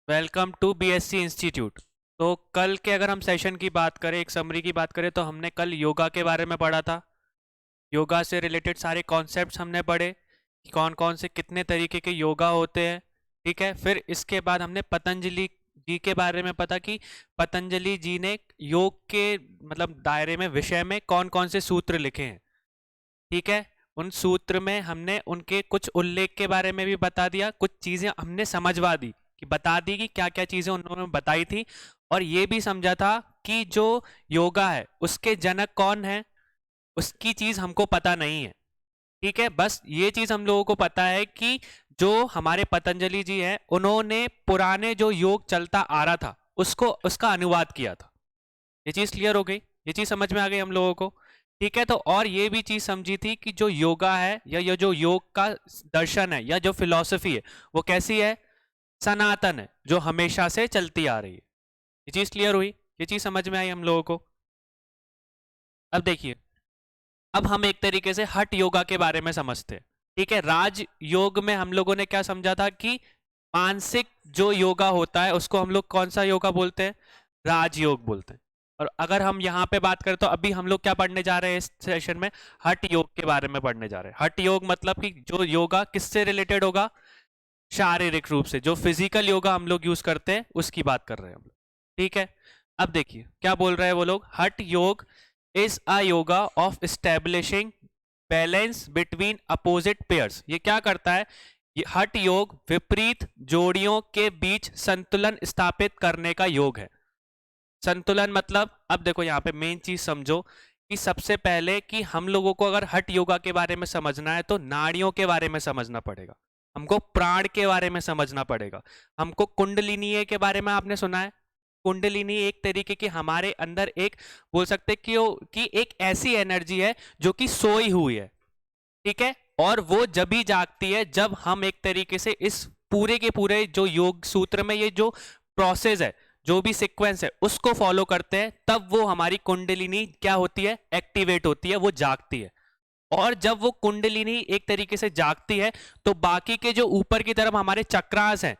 Welcome to BSc institute. तो कल के अगर हम सेशन की बात करें, एक समरी की बात करें, तो हमने कल योगा के बारे में पढ़ा था। योगा से रिलेटेड सारे कॉन्सेप्ट्स हमने पढ़े कि कौन कौन से कितने तरीके के योगा होते हैं। ठीक है, फिर इसके बाद हमने पतंजलि जी के बारे में पता कि पतंजलि जी ने योग के मतलब दायरे में विषय में कौन कौन से सूत्र लिखे हैं। ठीक है, उन सूत्र में हमने उनके कुछ उल्लेख के बारे में भी बता दिया, कुछ चीजें हमने समझवा दी कि बता दी कि क्या क्या चीजें उन्होंने बताई थी। और ये भी समझा था कि जो योगा है उसके जनक कौन है, उसकी चीज हमको पता नहीं है। ठीक है, बस ये चीज हम लोगों को पता है कि जो हमारे पतंजलि जी हैं उन्होंने पुराने जो योग चलता आ रहा था उसको उसका अनुवाद किया था। ये चीज क्लियर हो गई, ये चीज समझ में आ गई हम लोगों को। ठीक है, तो और ये भी चीज समझी थी कि जो योगा है या ये जो योग का दर्शन है या जो फिलॉसफी है वो कैसी है, सनातन है, जो हमेशा से चलती आ रही है। ये चीज क्लियर हुई, ये चीज समझ में आई हम लोगों को। अब देखिए, अब हम एक तरीके से हठ योगा के बारे में समझते हैं। ठीक है, राज योग में हम लोगों ने क्या समझा था कि मानसिक जो योगा होता है उसको हम लोग कौन सा योगा बोलते हैं, राजयोग बोलते हैं। और अगर हम यहाँ पे बात करें तो अभी हम लोग क्या पढ़ने जा रहे हैं इस सेशन में, हठ योग के बारे में पढ़ने जा रहे हैं। हठ योग मतलब कि जो योगा किससे रिलेटेड होगा, शारीरिक रूप से, जो फिजिकल योगा हम लोग यूज करते हैं उसकी बात कर रहे हैं हम लोग। ठीक है, अब देखिए क्या बोल रहे हैं वो लोग, हठ yoga is a yoga of establishing balance between opposite pairs. ये क्या करता है, ये हठ योग विपरीत जोड़ियों के बीच संतुलन स्थापित करने का योग है। संतुलन मतलब, अब देखो यहाँ पे मेन चीज समझो कि सबसे पहले कि हम लोगों को अगर हठ योगा के बारे में समझना है तो नाड़ियों के बारे में समझना पड़ेगा, हमको प्राण के बारे में समझना पड़ेगा, हमको कुंडलिनी के बारे में आपने सुना है। कुंडलिनी एक तरीके की हमारे अंदर एक बोल सकते हैं कि एक ऐसी एनर्जी है जो कि सोई हुई है। ठीक है, और वो जब भी जागती है जब हम एक तरीके से इस पूरे के पूरे जो योग सूत्र में ये जो प्रोसेस है, जो भी सीक्वेंस है उसको फॉलो करते हैं, तब वो हमारी कुंडलिनी क्या होती है, एक्टिवेट होती है, वो जागती है। और जब वो कुंडलिनी एक तरीके से जागती है तो बाकी के जो ऊपर की तरफ हमारे चक्रास हैं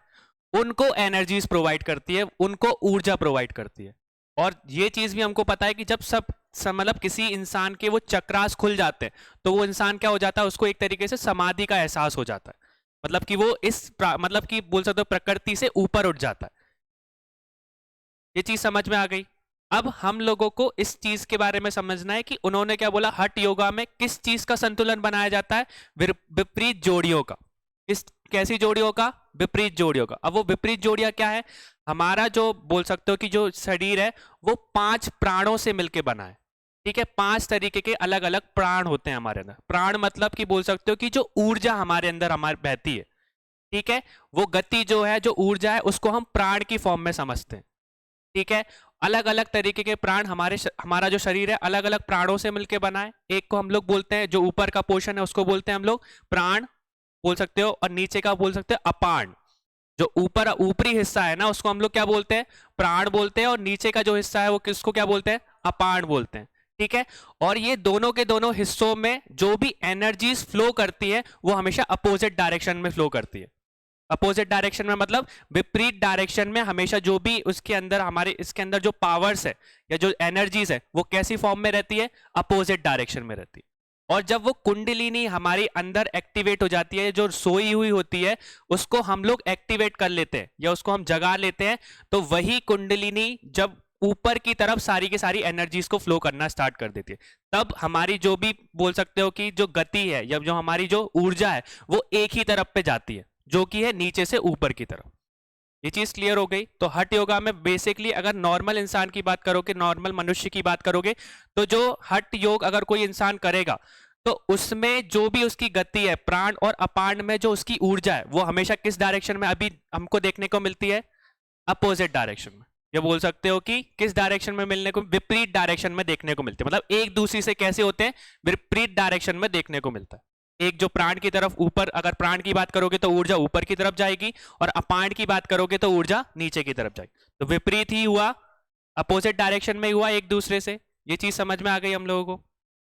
उनको एनर्जीज प्रोवाइड करती है, उनको ऊर्जा प्रोवाइड करती है। और ये चीज भी हमको पता है कि जब मतलब किसी इंसान के वो चक्रास खुल जाते हैं तो वो इंसान क्या हो जाता है, उसको एक तरीके से समाधि का एहसास हो जाता है। मतलब कि वो मतलब कि बोल सकते हो प्रकृति से ऊपर उठ जाता है। ये चीज समझ में आ गई। अब हम लोगों को इस चीज के बारे में समझना है कि उन्होंने क्या बोला, हठ योगा में किस चीज का संतुलन बनाया जाता है, विपरीत जोड़ियों का। किस कैसी जोड़ियों का, विपरीत जोड़ियों का। अब वो विपरीत जोड़ियां क्या है, हमारा जो बोल सकते हो कि जो शरीर है वो 5 प्राणों से मिलकर बना है। ठीक है, 5 तरीके के अलग अलग प्राण होते हैं हमारे अंदर। प्राण मतलब कि बोल सकते हो कि जो ऊर्जा हमारे अंदर हमारे बहती है। ठीक है, वो गति जो है, जो ऊर्जा है, उसको हम प्राण की फॉर्म में समझते हैं। ठीक है, अलग अलग तरीके के प्राण हमारा जो शरीर है अलग अलग प्राणों से मिलकर बना है। एक को हम लोग बोलते हैं, जो ऊपर का पोर्शन है उसको बोलते हैं हम लोग प्राण बोल सकते हो, और नीचे का बोल सकते हैं अपान। जो ऊपरी हिस्सा है ना उसको हम लोग क्या बोलते हैं, प्राण बोलते हैं, और नीचे का जो हिस्सा है वो किसको क्या बोलते हैं, अपान बोलते हैं। ठीक है, और ये दोनों के दोनों हिस्सों में जो भी एनर्जीज फ्लो करती है वो हमेशा अपोजिट डायरेक्शन में फ्लो करती है। अपोजिट डायरेक्शन में मतलब विपरीत डायरेक्शन में हमेशा जो भी उसके अंदर हमारे इसके अंदर जो पावर्स है या जो एनर्जीज है वो कैसी फॉर्म में रहती है, अपोजिट डायरेक्शन में रहती है। और जब वो कुंडलिनी हमारी अंदर एक्टिवेट हो जाती है, जो सोई हुई होती है उसको हम लोग एक्टिवेट कर लेते हैं या उसको हम जगा लेते हैं, तो वही कुंडलिनी जब ऊपर की तरफ सारी की सारी एनर्जीज को फ्लो करना स्टार्ट कर देती है, तब हमारी जो भी बोल सकते हो कि जो गति है या जो हमारी जो ऊर्जा है वो एक ही तरफ पे जाती है, जो कि है नीचे से ऊपर की तरफ। ये चीज क्लियर हो गई। तो हठ योगा में बेसिकली अगर नॉर्मल इंसान की बात करोगे, नॉर्मल मनुष्य की बात करोगे, तो जो हठ योग अगर कोई इंसान करेगा तो उसमें जो भी उसकी गति है, प्राण और अपान में जो उसकी ऊर्जा है वो हमेशा किस डायरेक्शन में अभी हमको देखने को मिलती है, अपोजिट डायरेक्शन में। ये बोल सकते हो कि किस डायरेक्शन में मिलने को, विपरीत डायरेक्शन में देखने को मिलते हैं। मतलब एक दूसरे से कैसे होते हैं, विपरीत डायरेक्शन में देखने को मिलता है। एक जो प्राण की तरफ ऊपर, अगर प्राण की बात करोगे तो ऊर्जा ऊपर की तरफ जाएगी, और अपान की बात करोगे तो ऊर्जा नीचे की तरफ जाएगी। तो विपरीत ही हुआ, अपोजिट डायरेक्शन में हुआ एक दूसरे से। ये चीज समझ में आ गई हम लोगों को।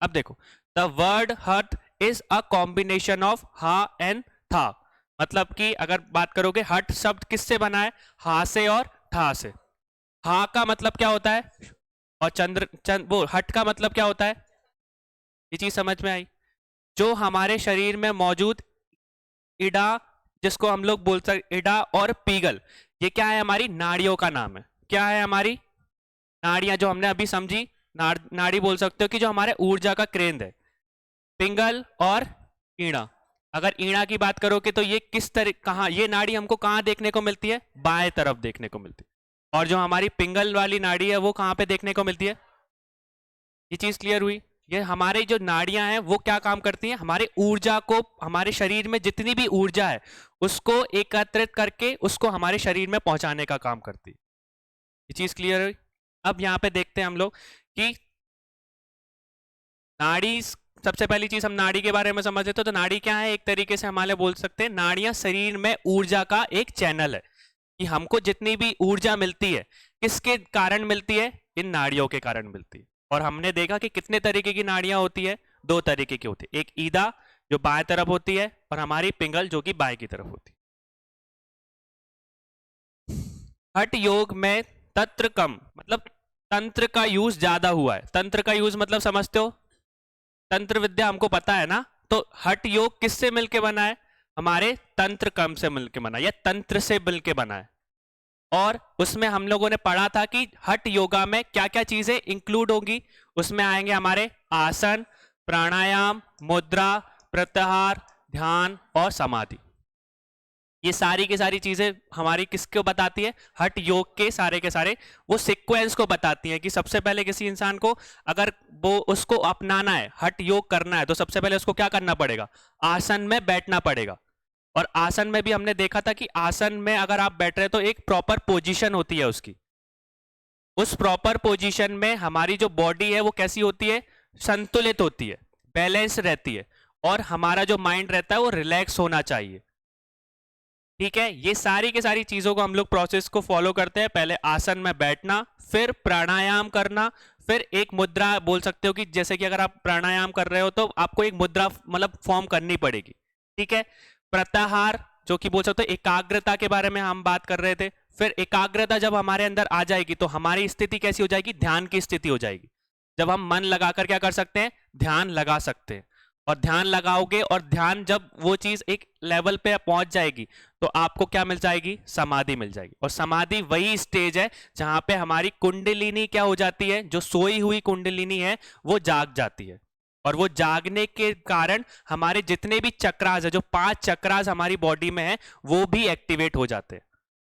अब देखो, the word hearth is a combination of हा एंड था। मतलब कि अगर बात करोगे हट शब्द किससे बना है, हा से और ठा से। हा का मतलब क्या होता है, और वो हट का मतलब क्या होता है, ये चीज समझ में आई। जो हमारे शरीर में मौजूद इडा, जिसको हम लोग बोल सकते इडा और पीगल, ये क्या है, हमारी नाड़ियों का नाम है। क्या है, हमारी नाड़ियां जो हमने अभी समझी। नाड़ी बोल सकते हो कि जो हमारे ऊर्जा का केंद्र है। पिंगल और ईणा। अगर ईणा की बात करोगे तो ये किस तरह, कहाँ ये नाड़ी हमको कहाँ देखने को मिलती है, बाएं तरफ देखने को मिलती है। और जो हमारी पिंगल वाली नाड़ी है वो कहाँ पे देखने को मिलती है। ये चीज क्लियर हुई। ये हमारे जो नाड़ियां हैं वो क्या काम करती हैं, हमारे ऊर्जा को, हमारे शरीर में जितनी भी ऊर्जा है उसको एकत्रित करके उसको हमारे शरीर में पहुंचाने का काम करती है। ये चीज क्लियर हुई। अब यहाँ पे देखते हैं हम लोग कि नाड़ी, सबसे पहली चीज हम नाड़ी के बारे में समझ लेते तो नाड़ी क्या है, एक तरीके से हमारे बोल सकते हैं नाड़ियां शरीर में ऊर्जा का एक चैनल है। कि हमको जितनी भी ऊर्जा मिलती है किसके कारण मिलती है, इन नाड़ियों के कारण मिलती है। और हमने देखा कि कितने तरीके की नाड़ियां होती है, दो तरीके की होती है, एक ईदा जो बाएं तरफ होती है और हमारी पिंगल जो कि बाएं की तरफ होती है। हठ योग में तंत्र कम, मतलब तंत्र का यूज ज्यादा हुआ है। तंत्र का यूज मतलब समझते हो, तंत्र विद्या हमको पता है ना। तो हठ योग किससे मिलके बना है, हमारे तंत्र कम से मिलके बना है या तंत्र से मिलके बना है। और उसमें हम लोगों ने पढ़ा था कि हठ योगा में क्या क्या चीजें इंक्लूड होंगी। उसमें आएंगे हमारे आसन, प्राणायाम, मुद्रा, प्रत्याहार, ध्यान और समाधि। ये सारी की सारी चीजें हमारी किसको बताती है, हठ योग के सारे वो सीक्वेंस को बताती हैं कि सबसे पहले किसी इंसान को अगर वो उसको अपनाना है, हठ योग करना है, तो सबसे पहले उसको क्या करना पड़ेगा, आसन में बैठना पड़ेगा। और आसन में भी हमने देखा था कि आसन में अगर आप बैठ रहे तो एक प्रॉपर पोजीशन होती है उसकी। उस प्रॉपर पोजीशन में हमारी जो बॉडी है वो कैसी होती है, संतुलित होती है, बैलेंस रहती है। और हमारा जो माइंड रहता है वो रिलैक्स होना चाहिए। ठीक है, ये सारी के सारी चीजों को हम लोग प्रोसेस को फॉलो करते हैं। पहले आसन में बैठना, फिर प्राणायाम करना, फिर एक मुद्रा बोल सकते हो कि जैसे कि अगर आप प्राणायाम कर रहे हो तो आपको एक मुद्रा मतलब फॉर्म करनी पड़ेगी। ठीक है, प्रत्याहार जो कि बोल सकते हो एकाग्रता के बारे में हम बात कर रहे थे। फिर एकाग्रता जब हमारे अंदर आ जाएगी तो हमारी स्थिति कैसी हो जाएगी, ध्यान की स्थिति हो जाएगी। जब हम मन लगाकर क्या कर सकते हैं, ध्यान लगा सकते हैं। और ध्यान लगाओगे और ध्यान जब वो चीज एक लेवल पे पहुंच जाएगी तो आपको क्या मिल जाएगी, समाधि मिल जाएगी। और समाधि वही स्टेज है जहां पे हमारी कुंडलिनी क्या हो जाती है, जो सोई हुई कुंडलिनी है वो जाग जाती है। और वो जागने के कारण हमारे जितने भी चक्रास है, जो 5 चक्रास हमारी बॉडी में है वो भी एक्टिवेट हो जाते हैं।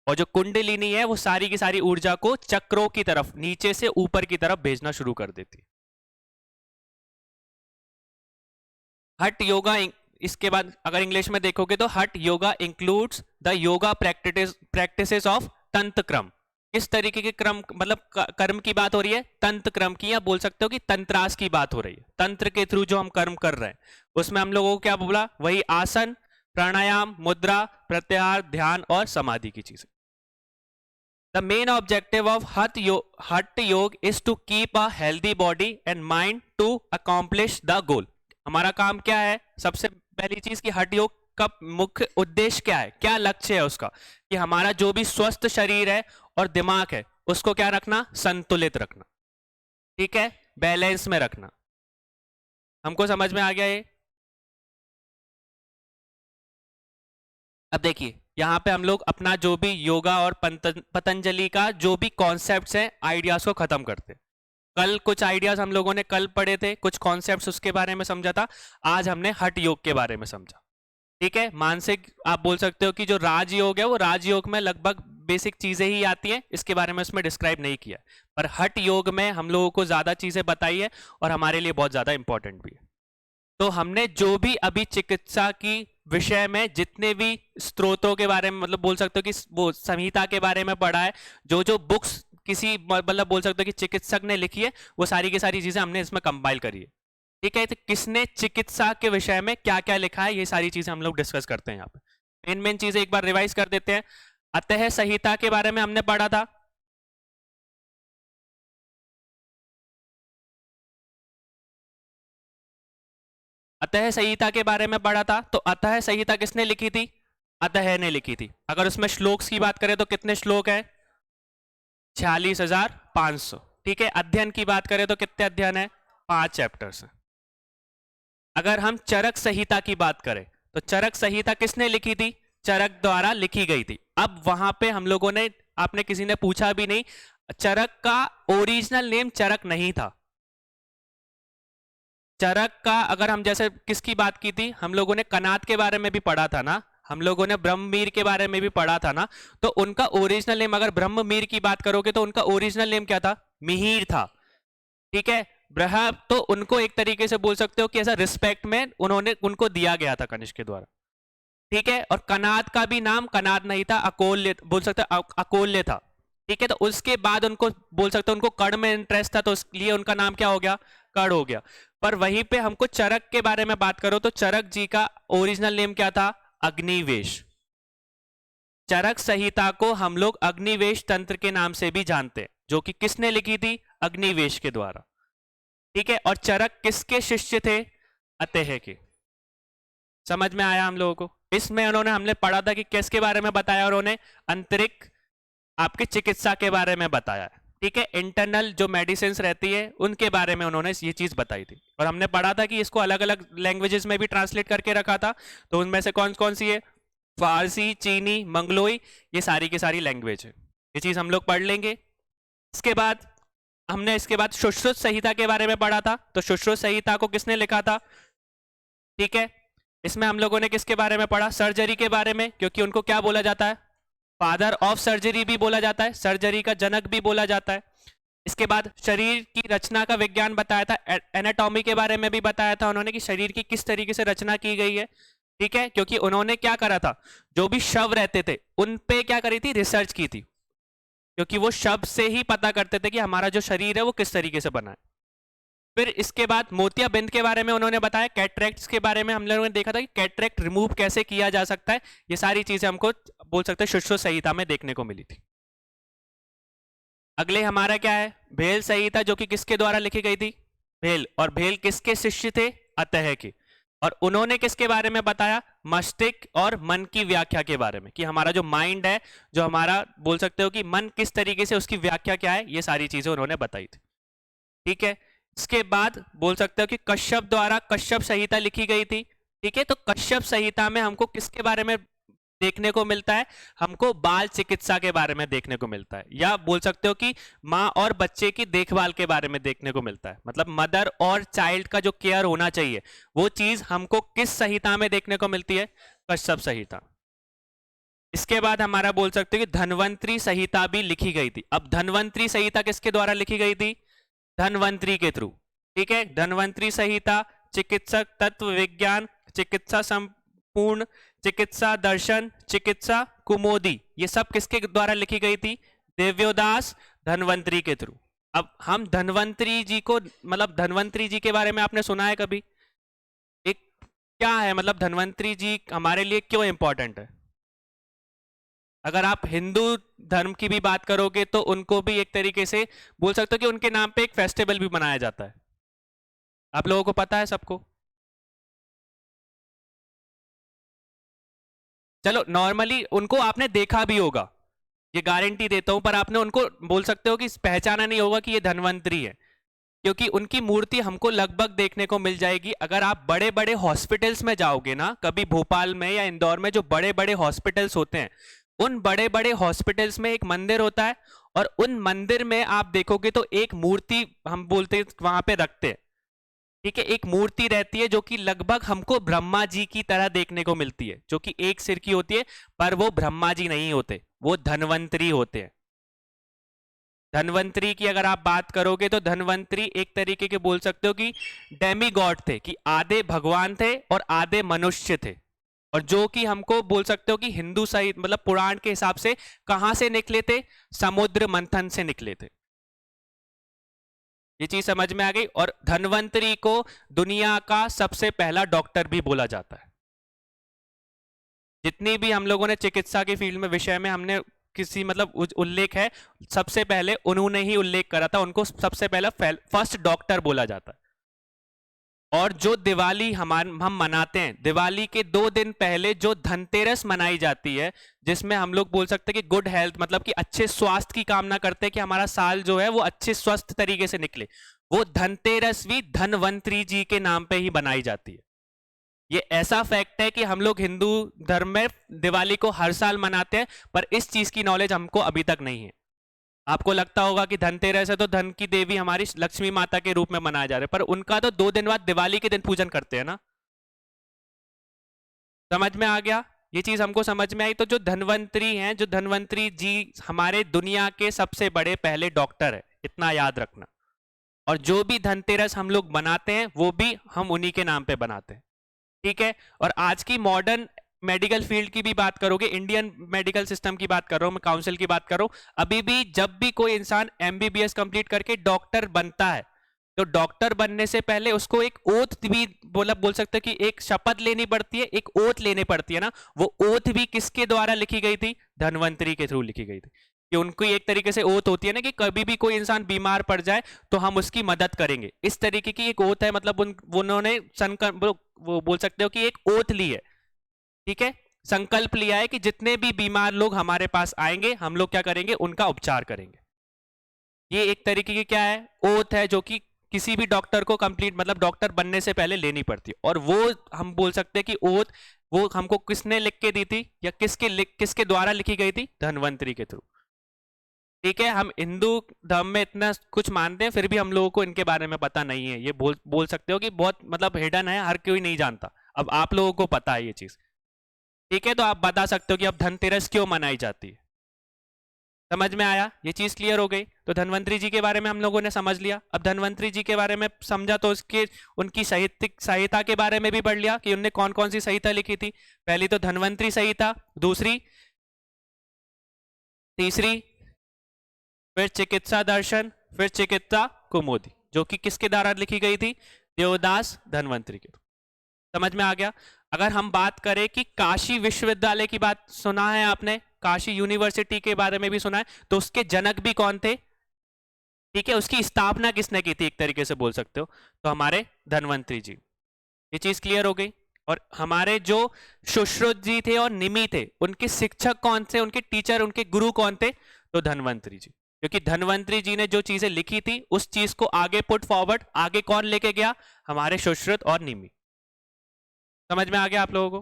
और जो कुंडलिनी है वो सारी की सारी ऊर्जा को चक्रों की तरफ, नीचे से ऊपर की तरफ भेजना शुरू कर देती है। हट योगा, इसके बाद अगर इंग्लिश में देखोगे तो हट yoga includes the yoga practices of तंत्र क्रम। किस तरीके के क्रम, मतलब कर्म की बात हो रही है, तंत्र क्रम की, या बोल सकते हो कि तंत्रास की बात हो रही है। तंत्र के थ्रू जो हम कर्म कर रहे हैं उसमें हम लोगों को क्या बोला, वही आसन, प्राणायाम, मुद्रा, प्रत्याहार, ध्यान और समाधि की चीजें। The main objective of Hatha yoga is to keep a healthy body and mind to accomplish the goal. हमारा काम क्या है, सबसे पहली चीज कि हठ योग का मुख्य उद्देश्य क्या है, क्या लक्ष्य है उसका, कि हमारा जो भी स्वस्थ शरीर है और दिमाग है उसको क्या रखना, संतुलित रखना। ठीक है, बैलेंस में रखना। हमको समझ में आ गया ये। अब देखिए यहाँ पे हम लोग अपना जो भी योगा और पतंजलि का जो भी कॉन्सेप्ट्स हैं, आइडियाज को खत्म करते हैं। कल कुछ आइडियाज हम लोगों ने कल पढ़े थे, कुछ कॉन्सेप्ट्स उसके बारे में समझा था। आज हमने हठ योग के बारे में समझा। ठीक है, मानसिक आप बोल सकते हो कि जो राजयोग है वो राजयोग में लगभग बेसिक चीजें ही आती है, इसके बारे में उसमें डिस्क्राइब नहीं किया। पर हठ योग में हम लोगों को ज्यादा चीजें बताई है और हमारे लिए बहुत ज्यादा इंपॉर्टेंट भी है। तो हमने जो भी अभी चिकित्सा की विषय में जितने भी स्रोतों के बारे में, मतलब बोल सकते हो कि वो संहिता के बारे में पढ़ा है, जो जो बुक्स किसी मतलब बोल सकते हो कि चिकित्सक ने लिखी है, वो सारी की सारी चीजें हमने इसमें कंपाइल करी है। ठीक है, तो किसने चिकित्सा के विषय में क्या क्या लिखा है, ये सारी चीजें हम लोग डिस्कस करते हैं यहाँ पे। मेन मेन चीजें एक बार रिवाइज कर देते हैं। अतः संहिता के बारे में हमने पढ़ा था। अतः संहिता के बारे में पढ़ा था। तो अतः संहिता किसने लिखी थी, अतः ने लिखी थी। अगर उसमें श्लोक्स की बात करें तो कितने श्लोक है? 46,500। ठीक है। अध्ययन की बात करें तो कितने अध्ययन है? 5 चैप्टर्स हैं। अगर हम चरक संहिता की बात करें तो चरक संहिता किसने लिखी थी? चरक द्वारा लिखी गई थी। अब वहां पे हम लोगों ने, आपने किसी ने पूछा भी नहीं, चरक का ओरिजिनल नेम चरक नहीं था। चरक का, अगर हम जैसे किसकी बात की थी, हम लोगों ने कनाद के बारे में भी पढ़ा था ना, हम लोगों ने ब्रह्ममीर के बारे में भी पढ़ा था ना, तो उनका ओरिजिनल नेम, अगर ब्रह्ममीर की बात करोगे तो उनका ओरिजिनल नेम क्या था? मिहिर था। ठीक है। ब्रह तो उनको एक तरीके से बोल सकते हो कि ऐसा रिस्पेक्ट में उन्होंने, उनको दिया गया था कनिष्क के द्वारा। ठीक है। और कनाद का भी नाम कनाद नहीं था, अकोल्य बोल सकते, अकोल्य था। ठीक है। तो उसके बाद उनको बोल सकते हो, उनको कर्ण में इंटरेस्ट था, तो इसलिए उनका नाम क्या हो गया? कर्ण हो गया। पर वहीं पे हमको चरक के बारे में बात करो तो चरक जी का ओरिजिनल नेम क्या था? अग्निवेश। चरक संहिता को हम लोग अग्निवेश तंत्र के नाम से भी जानते हैं, जो कि किसने लिखी थी? अग्निवेश के द्वारा। ठीक है। और चरक किसके शिष्य थे? अतः के। समझ में आया हम लोगों को? इसमें उन्होंने, हमने पढ़ा था कि किसके बारे में बताया उन्होंने? अंतरिक्ष आपकी चिकित्सा के बारे में बताया। ठीक है। इंटरनल जो मेडिसिन रहती है उनके बारे में उन्होंने ये चीज बताई थी। और हमने पढ़ा था कि इसको अलग अलग लैंग्वेजेस में भी ट्रांसलेट करके रखा था। तो उनमें से कौन कौन सी है? फारसी, चीनी, मंगलोई, ये सारी की सारी लैंग्वेज है। ये चीज हम लोग पढ़ लेंगे। इसके बाद हमने, इसके बाद सुश्रुत संहिता के बारे में पढ़ा था। तो सुश्रुत संहिता को किसने लिखा था? ठीक है। इसमें हम लोगों ने किसके बारे में पढ़ा? सर्जरी के बारे में, क्योंकि उनको क्या बोला जाता है? फादर ऑफ सर्जरी भी बोला जाता है, सर्जरी का जनक भी बोला जाता है। इसके बाद शरीर की रचना का विज्ञान बताया था, एनाटॉमी के बारे में भी बताया था उन्होंने कि शरीर की किस तरीके से रचना की गई है। ठीक है। क्योंकि उन्होंने क्या करा था, जो भी शव रहते थे उन पे क्या करी थी? रिसर्च की थी। क्योंकि वो शव से ही पता करते थे कि हमारा जो शरीर है वो किस तरीके से बना है। फिर इसके बाद मोतियाबिंद के बारे में उन्होंने बताया, कैटरेक्ट्स के बारे में हम लोगों ने देखा था कि कैटरेक्ट रिमूव कैसे किया जा सकता है। ये सारी चीजें हमको बोल सकते हैं सुश्रुत संहिता में देखने को मिली थी। अगले हमारा क्या है? भेल संहिता, जो कि किसके द्वारा लिखी गई थी? भेल। और भेल किसके शिष्य थे? अतः के। और उन्होंने किसके बारे में बताया? मस्तिष्क और मन की व्याख्या के बारे में, कि हमारा जो माइंड है, जो हमारा बोल सकते हो कि मन किस तरीके से, उसकी व्याख्या क्या है, ये सारी चीजें उन्होंने बताई थी। ठीक है। इसके बाद बोल सकते हो कि कश्यप द्वारा कश्यप संहिता लिखी गई थी। ठीक है। तो कश्यप संहिता में हमको किसके बारे में देखने को मिलता है? हमको बाल चिकित्सा के बारे में देखने को मिलता है, या बोल सकते हो कि माँ और बच्चे की देखभाल के बारे में देखने को मिलता है। मतलब मदर और चाइल्ड का जो केयर होना चाहिए, वो चीज हमको किस संहिता में देखने को मिलती है? कश्यप संहिता। इसके बाद हमारा बोल सकते हो कि धन्वंतरी संहिता भी लिखी गई थी। अब धन्वंतरी संहिता किसके द्वारा लिखी गई थी? धन्वंतरी के थ्रू। ठीक है। धन्वंतरी संहिता, चिकित्सक तत्व विज्ञान, चिकित्सा संपूर्ण, चिकित्सा दर्शन, चिकित्सा कुमोदी, ये सब किसके द्वारा लिखी गई थी? देव्योदास धन्वंतरी के थ्रू। अब हम धन्वंतरी जी को, मतलब धन्वंतरी जी के बारे में आपने सुना है कभी? एक क्या है, मतलब धन्वंतरी जी हमारे लिए क्यों इंपॉर्टेंट है? अगर आप हिंदू धर्म की भी बात करोगे तो उनको भी एक तरीके से बोल सकते हो कि उनके नाम पे एक फेस्टिवल भी मनाया जाता है। आप लोगों को पता है सबको? चलो, नॉर्मली उनको आपने देखा भी होगा, ये गारंटी देता हूं, पर आपने उनको बोल सकते हो कि पहचाना नहीं होगा कि ये धन्वंतरी है, क्योंकि उनकी मूर्ति हमको लगभग देखने को मिल जाएगी। अगर आप बड़े बड़े हॉस्पिटल्स में जाओगे ना, कभी भोपाल में या इंदौर में, जो बड़े बड़े हॉस्पिटल्स होते हैं, उन बड़े बड़े हॉस्पिटल्स में एक मंदिर होता है, और उन मंदिर में आप देखोगे तो एक मूर्ति हम बोलते वहां पे रखते हैं। ठीक है। एक मूर्ति रहती है जो कि लगभग हमको ब्रह्मा जी की तरह देखने को मिलती है, जो कि एक सिर की होती है, पर वो ब्रह्मा जी नहीं होते, वो धन्वंतरी होते हैं। धन्वंतरी की अगर आप बात करोगे तो धन्वंतरी एक तरीके के बोल सकते हो कि डेमी गॉड थे, कि आधे भगवान थे और आधे मनुष्य थे। और जो कि हमको बोल सकते हो कि हिंदू सहित, मतलब पुराण के हिसाब से कहां से निकले थे? समुद्र मंथन से निकले थे। ये चीज समझ में आ गई। और धन्वंतरी को दुनिया का सबसे पहला डॉक्टर भी बोला जाता है। जितनी भी हम लोगों ने चिकित्सा के फील्ड में विषय में हमने किसी मतलब उल्लेख है, सबसे पहले उन्होंने ही उल्लेख करा था, उनको सबसे पहला फर्स्ट डॉक्टर बोला जाता है। और जो दिवाली हम मनाते हैं, दिवाली के 2 दिन पहले जो धनतेरस मनाई जाती है, जिसमें हम लोग बोल सकते हैं कि गुड हेल्थ, मतलब कि अच्छे स्वास्थ्य की कामना करते हैं कि हमारा साल जो है वो अच्छे स्वस्थ तरीके से निकले, वो धनतेरस भी धनवंतरी जी के नाम पे ही बनाई जाती है। ये ऐसा फैक्ट है कि हम लोग हिंदू धर्म में दिवाली को हर साल मनाते हैं, पर इस चीज की नॉलेज हमको अभी तक नहीं है। आपको लगता होगा कि धनतेरस है तो धन की देवी हमारी लक्ष्मी माता के रूप में मनाया जा रहा है, पर उनका तो 2 दिन बाद दिवाली के दिन पूजन करते हैं ना। समझ में आ गया? ये चीज हमको समझ में आई। तो जो धनवंतरी हैं, जो धनवंतरी जी हमारे दुनिया के सबसे बड़े पहले डॉक्टर है, इतना याद रखना। और जो भी धनतेरस हम लोग बनाते हैं वो भी हम उन्हीं के नाम पे बनाते हैं, ठीक है। और आज की मॉडर्न मेडिकल फील्ड की भी बात करोगे, इंडियन मेडिकल सिस्टम की बात कर रहा हूं मैं, काउंसिल की बात कर रहा हूं, अभी भी जब भी कोई इंसान एमबीबीएस कंप्लीट करके डॉक्टर बनता है, तो डॉक्टर बनने से पहले उसको एक ओथ भी बोल सकते कि एक शपथ लेनी पड़ती है, एक ओथ लेनी पड़ती है ना। वो ओथ भी किसके द्वारा लिखी गई थी? धनवंतरी के थ्रू लिखी गई थी। कि उनको एक तरीके से ओथ होती है ना कि कभी भी कोई इंसान बीमार पड़ जाए तो हम उसकी मदद करेंगे, इस तरीके की एक ओथ है। मतलब उन्होंने वो बोल सकते हो कि एक ओथ ली है, ठीक है, संकल्प लिया है कि जितने भी बीमार लोग हमारे पास आएंगे हम लोग क्या करेंगे? उनका उपचार करेंगे। ये एक तरीके की क्या है? ओथ है, जो कि किसी भी डॉक्टर को कंप्लीट मतलब डॉक्टर बनने से पहले लेनी पड़ती है। और वो हम बोल सकते हैं कि ओथ वो हमको किसने लिख के दी थी, या किसके द्वारा लिखी गई थी? धनवंतरी के थ्रू। ठीक है, हम हिंदू धर्म में इतना कुछ मानते हैं, फिर भी हम लोगों को इनके बारे में पता नहीं है। ये बोल सकते हो कि बहुत मतलब हिडन है, हर कोई नहीं जानता। अब आप लोगों को पता है ये चीज, ठीक है। तो आप बता सकते हो कि अब धनतेरस क्यों मनाई जाती है। समझ में आया? ये चीज क्लियर हो गई। तो धनवंतरी जी के बारे में हम लोगों ने समझ लिया। अब धनवंतरी जी के बारे में समझा तो उसके उनकी साहित्यिक सहायता के बारे में भी पढ़ लिया कि उनने कौन कौन सी संहिता लिखी थी। पहली तो धनवंतरी संहिता, दूसरी, तीसरी, फिर चिकित्सा दर्शन, फिर चिकित्सा कुमुदी, जो कि किसके द्वारा लिखी गई थी? देवदास धनवंतरी के। समझ में आ गया? अगर हम बात करें कि काशी विश्वविद्यालय की बात सुना है आपने, काशी यूनिवर्सिटी के बारे में भी सुना है, तो उसके जनक भी कौन थे? ठीक है, उसकी स्थापना किसने की थी, एक तरीके से बोल सकते हो, तो हमारे धनवंतरी जी। ये चीज क्लियर हो गई। और हमारे जो सुश्रुत जी थे और निमि थे, उनके शिक्षक कौन थे, उनके टीचर, उनके गुरु कौन थे? तो धनवंतरी जी। क्योंकि धनवंतरी जी ने जो चीजें लिखी थी उस चीज को आगे पुट फॉरवर्ड, आगे कौन लेके गया? हमारे सुश्रुत और निमि। समझ में आ गया आप लोगों को?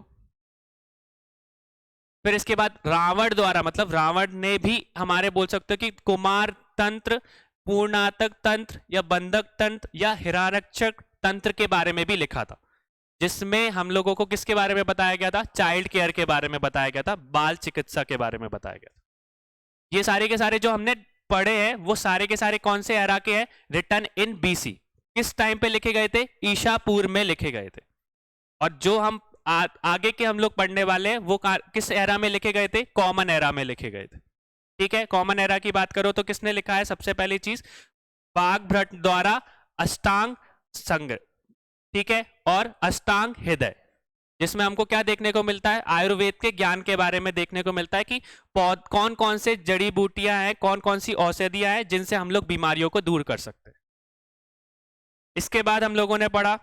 फिर इसके बाद रावण द्वारा, मतलब रावण ने भी हमारे बोल सकते हो कि कुमार तंत्र, पूर्णातक तंत्र या बंधक तंत्र या हिरण्यक तंत्र के बारे में भी लिखा था, जिसमें हम लोगों को किसके बारे में बताया गया था? चाइल्ड केयर के बारे में बताया गया था, बाल चिकित्सा के बारे में बताया गया था। ये सारे के सारे जो हमने पढ़े हैं वो सारे के सारे कौन से एरा के हैं? रिटर्न इन बीसी। किस टाइम पे लिखे गए थे? ईशा पूर्व में लिखे गए थे। और जो हम आगे के हम लोग पढ़ने वाले हैं वो किस एरा में लिखे गए थे? कॉमन एरा में लिखे गए थे। ठीक है, कॉमन एरा की बात करो तो किसने लिखा है? सबसे पहली चीज वाग्भट द्वारा अष्टांग संग्रह, ठीक है, और अष्टांग हृदय, जिसमें हमको क्या देखने को मिलता है? आयुर्वेद के ज्ञान के बारे में देखने को मिलता है कि कौन कौन से जड़ी बूटियां हैं, कौन कौन सी औषधियां हैं जिनसे हम लोग बीमारियों को दूर कर सकते हैं। इसके बाद हम लोगों ने पढ़ा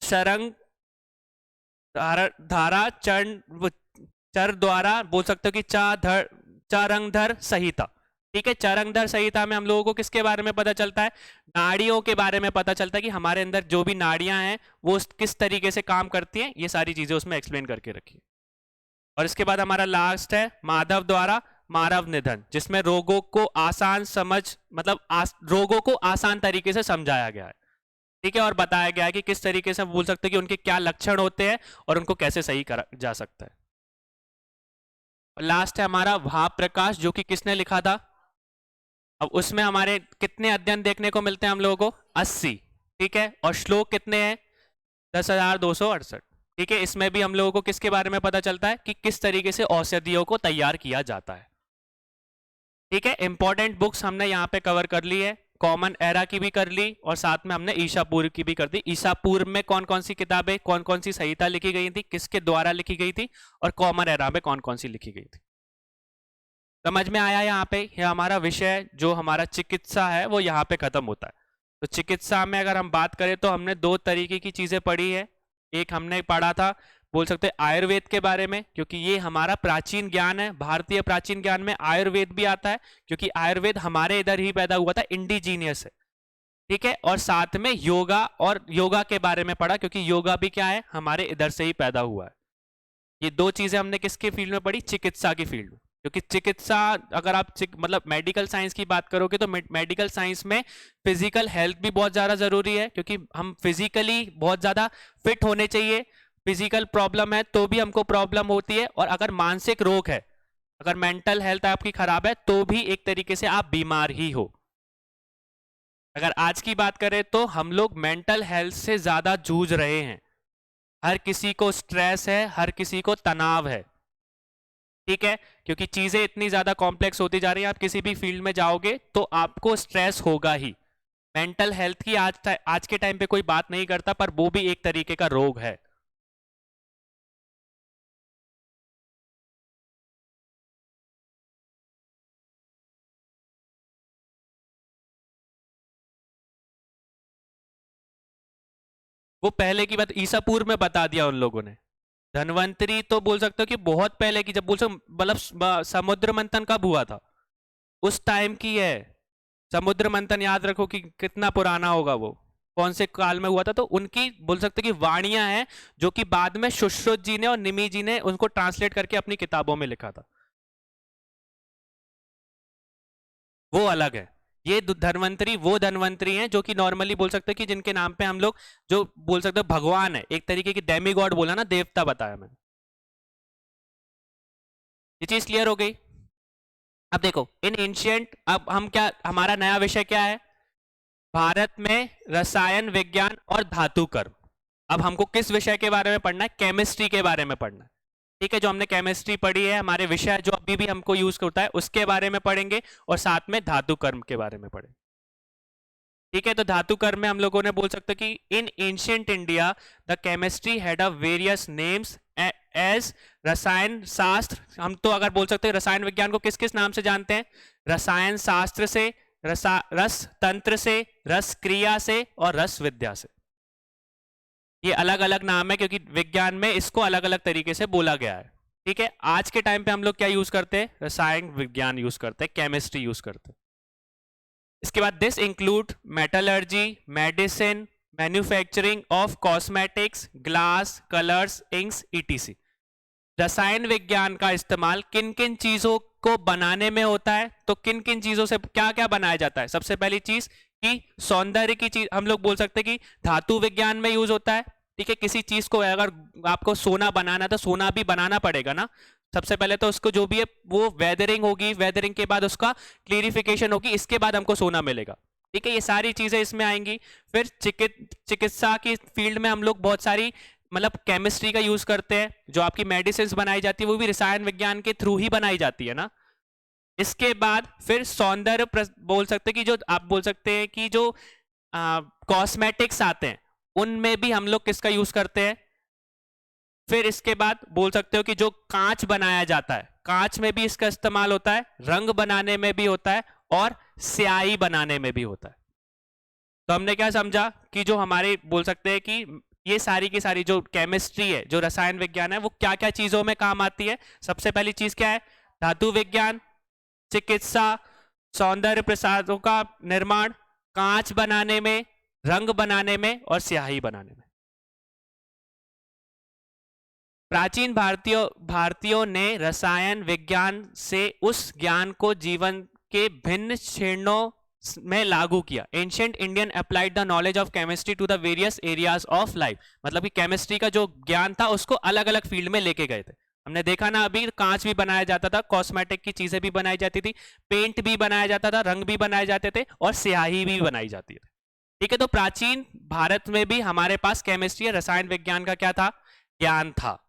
शरंग धारा चर द्वारा, बोल सकते हो कि चारंगधर संहिता। ठीक है, चारंगधर संहिता में हम लोगों को किसके बारे में पता चलता है? नाड़ियों के बारे में पता चलता है कि हमारे अंदर जो भी नाड़ियां हैं वो किस तरीके से काम करती हैं, ये सारी चीजें उसमें एक्सप्लेन करके रखी। और इसके बाद हमारा लास्ट है माधव द्वारा मानव निधन, जिसमें रोगों को आसान समझ, मतलब रोगों को आसान तरीके से समझाया गया है। ठीक है, और बताया गया है कि किस तरीके से बोल सकते हैं कि उनके क्या लक्षण होते हैं और उनको कैसे सही करा जा सकता है। और लास्ट है हमारा भाव प्रकाश, जो कि किसने लिखा था? अब उसमें हमारे कितने अध्ययन देखने को मिलते हैं हम लोगों को? 80। ठीक है, और श्लोक कितने हैं? 10,268। ठीक है, इसमें भी हम लोगों को किसके बारे में पता चलता है कि किस तरीके से औषधियों को तैयार किया जाता है। ठीक है, इंपॉर्टेंट बुक्स हमने यहाँ पे कवर कर ली है, कॉमन एरा की भी कर ली और साथ में हमने ईशा पूर्व की भी कर दी। ईशा पूर्व में कौन कौन सी किताबें, कौन कौन सी संहिता लिखी गई थी, किसके द्वारा लिखी गई थी, और कॉमन एरा में कौन कौन सी लिखी गई थी। समझ में आया? यहाँ पे हमारा विषय जो हमारा चिकित्सा है वो यहाँ पे खत्म होता है। तो चिकित्सा में अगर हम बात करें तो हमने दो तरीके की चीजें पढ़ी है। एक हमने पढ़ा था, बोल सकते हैं आयुर्वेद के बारे में, क्योंकि ये हमारा प्राचीन ज्ञान है। भारतीय प्राचीन ज्ञान में आयुर्वेद भी आता है, क्योंकि आयुर्वेद हमारे इधर ही पैदा हुआ था, इंडिजीनियस है। ठीक है, और साथ में योगा, और योगा के बारे में पढ़ा, क्योंकि योगा भी क्या है, हमारे इधर से ही पैदा हुआ है। ये दो चीजें हमने किसके फील्ड में पढ़ी, चिकित्सा की फील्ड में। क्योंकि चिकित्सा, अगर आप मतलब मेडिकल साइंस की बात करोगे तो मेडिकल साइंस में फिजिकल हेल्थ भी बहुत ज्यादा जरूरी है, क्योंकि हम फिजिकली बहुत ज्यादा फिट होने चाहिए। फिजिकल प्रॉब्लम है तो भी हमको प्रॉब्लम होती है, और अगर मानसिक रोग है, अगर मेंटल हेल्थ आपकी खराब है तो भी एक तरीके से आप बीमार ही हो। अगर आज की बात करें तो हम लोग मेंटल हेल्थ से ज्यादा जूझ रहे हैं। हर किसी को स्ट्रेस है, हर किसी को तनाव है। ठीक है, क्योंकि चीजें इतनी ज्यादा कॉम्प्लेक्स होती जा रही हैं, आप किसी भी फील्ड में जाओगे तो आपको स्ट्रेस होगा ही। मेंटल हेल्थ की आज के टाइम पे कोई बात नहीं करता, पर वो भी एक तरीके का रोग है। वो पहले की बात ईसा पूर्व में बता दिया उन लोगों ने। धनवंतरी तो बोल सकते हो कि बहुत पहले की, जब बोल सकते मतलब समुद्र मंथन कब हुआ था, उस टाइम की है। समुद्र मंथन याद रखो कि कितना पुराना होगा, वो कौन से काल में हुआ था। तो उनकी बोल सकते कि वाणियां हैं, जो कि बाद में सुश्रुत जी ने और निमि जी ने उनको ट्रांसलेट करके अपनी किताबों में लिखा था। वो अलग है। ये धन्वंतरी वो धन्वंतरी हैं जो कि नॉर्मली बोल सकते हैं कि जिनके नाम पे हम लोग जो बोल सकते हैं भगवान है, एक तरीके की डेमी गॉड बोला ना, देवता बताया मैंने। ये चीज क्लियर हो गई। अब देखो इन एंशियंट, अब हम क्या, हमारा नया विषय क्या है, भारत में रसायन विज्ञान और धातु कर्म। अब हमको किस विषय के बारे में पढ़ना है, केमिस्ट्री के बारे में पढ़ना है। ठीक है, जो हमने केमिस्ट्री पढ़ी है, हमारे विषय जो अभी भी हमको यूज करता है उसके बारे में पढ़ेंगे, और साथ में धातु कर्म के बारे में पढ़ेंगे। ठीक है, तो धातु कर्म में हम लोगों ने बोल सकते कि in ancient India the chemistry had a various names as rasayan shastra. हम तो अगर बोल सकते हैं रसायन विज्ञान को किस किस नाम से जानते हैं, रसायन शास्त्र से, रस तंत्र से, रस क्रिया से, और रस विद्या से। ये अलग अलग नाम है, क्योंकि विज्ञान में इसको अलग अलग तरीके से बोला गया है। ठीक है, आज के टाइम पे हम लोग क्या यूज करते हैं, रसायन विज्ञान यूज करते हैं, केमिस्ट्री यूज करते हैं। इसके बाद this include metallurgy, medicine, manufacturing of cosmetics, glass, colours, inks, etc. रसायन विज्ञान का इस्तेमाल किन किन चीजों को बनाने में होता है, तो किन किन चीजों से क्या क्या बनाया जाता है। सबसे पहली चीज कि सौंदर्य की चीज, हम लोग बोल सकते हैं कि धातु विज्ञान में यूज होता है। ठीक है, किसी चीज को अगर आपको सोना बनाना है तो सोना भी बनाना पड़ेगा ना। सबसे पहले तो उसको जो भी है वो वेदरिंग होगी, वेदरिंग के बाद उसका क्लियरिफिकेशन होगी, इसके बाद हमको सोना मिलेगा। ठीक है, ये सारी चीजें इसमें आएंगी। फिर चिकित्सा की फील्ड में हम लोग बहुत सारी मतलब केमिस्ट्री का यूज करते हैं। जो आपकी मेडिसिन बनाई जाती है वो भी रसायन विज्ञान के थ्रू ही बनाई जाती है ना। इसके बाद फिर सौंदर्य बोल सकते हैं कि जो आप बोल सकते हैं कि जो कॉस्मेटिक्स आते हैं उनमें भी हम लोग किसका यूज करते हैं। फिर इसके बाद बोल सकते हो कि जो कांच बनाया जाता है, कांच में भी इसका इस्तेमाल होता है, रंग बनाने में भी होता है, और स्याही बनाने में भी होता है। तो हमने क्या समझा कि जो हमारे बोल सकते हैं कि ये सारी की सारी जो केमिस्ट्री है, जो रसायन विज्ञान है, वो क्या क्या चीजों में काम आती है। सबसे पहली चीज क्या है, धातु विज्ञान, चिकित्सा, सौंदर्य प्रसादों का निर्माण, कांच बनाने में, रंग बनाने में, और स्याही बनाने में। प्राचीन भारतीयों ने रसायन विज्ञान से उस ज्ञान को जीवन के भिन्न क्षेत्रों में लागू किया। Ancient Indian applied the knowledge of chemistry to the various areas of life. मतलब कि केमिस्ट्री का जो ज्ञान था उसको अलग अलग फील्ड में लेके गए थे। हमने देखा ना, अभी कांच भी बनाया जाता था, कॉस्मेटिक की चीजें भी बनाई जाती थी, पेंट भी बनाया जाता था, रंग भी बनाए जाते थे, और स्याही भी बनाई जाती थी। ठीक है, तो प्राचीन भारत में भी हमारे पास केमिस्ट्री, रसायन विज्ञान का क्या था, ज्ञान था।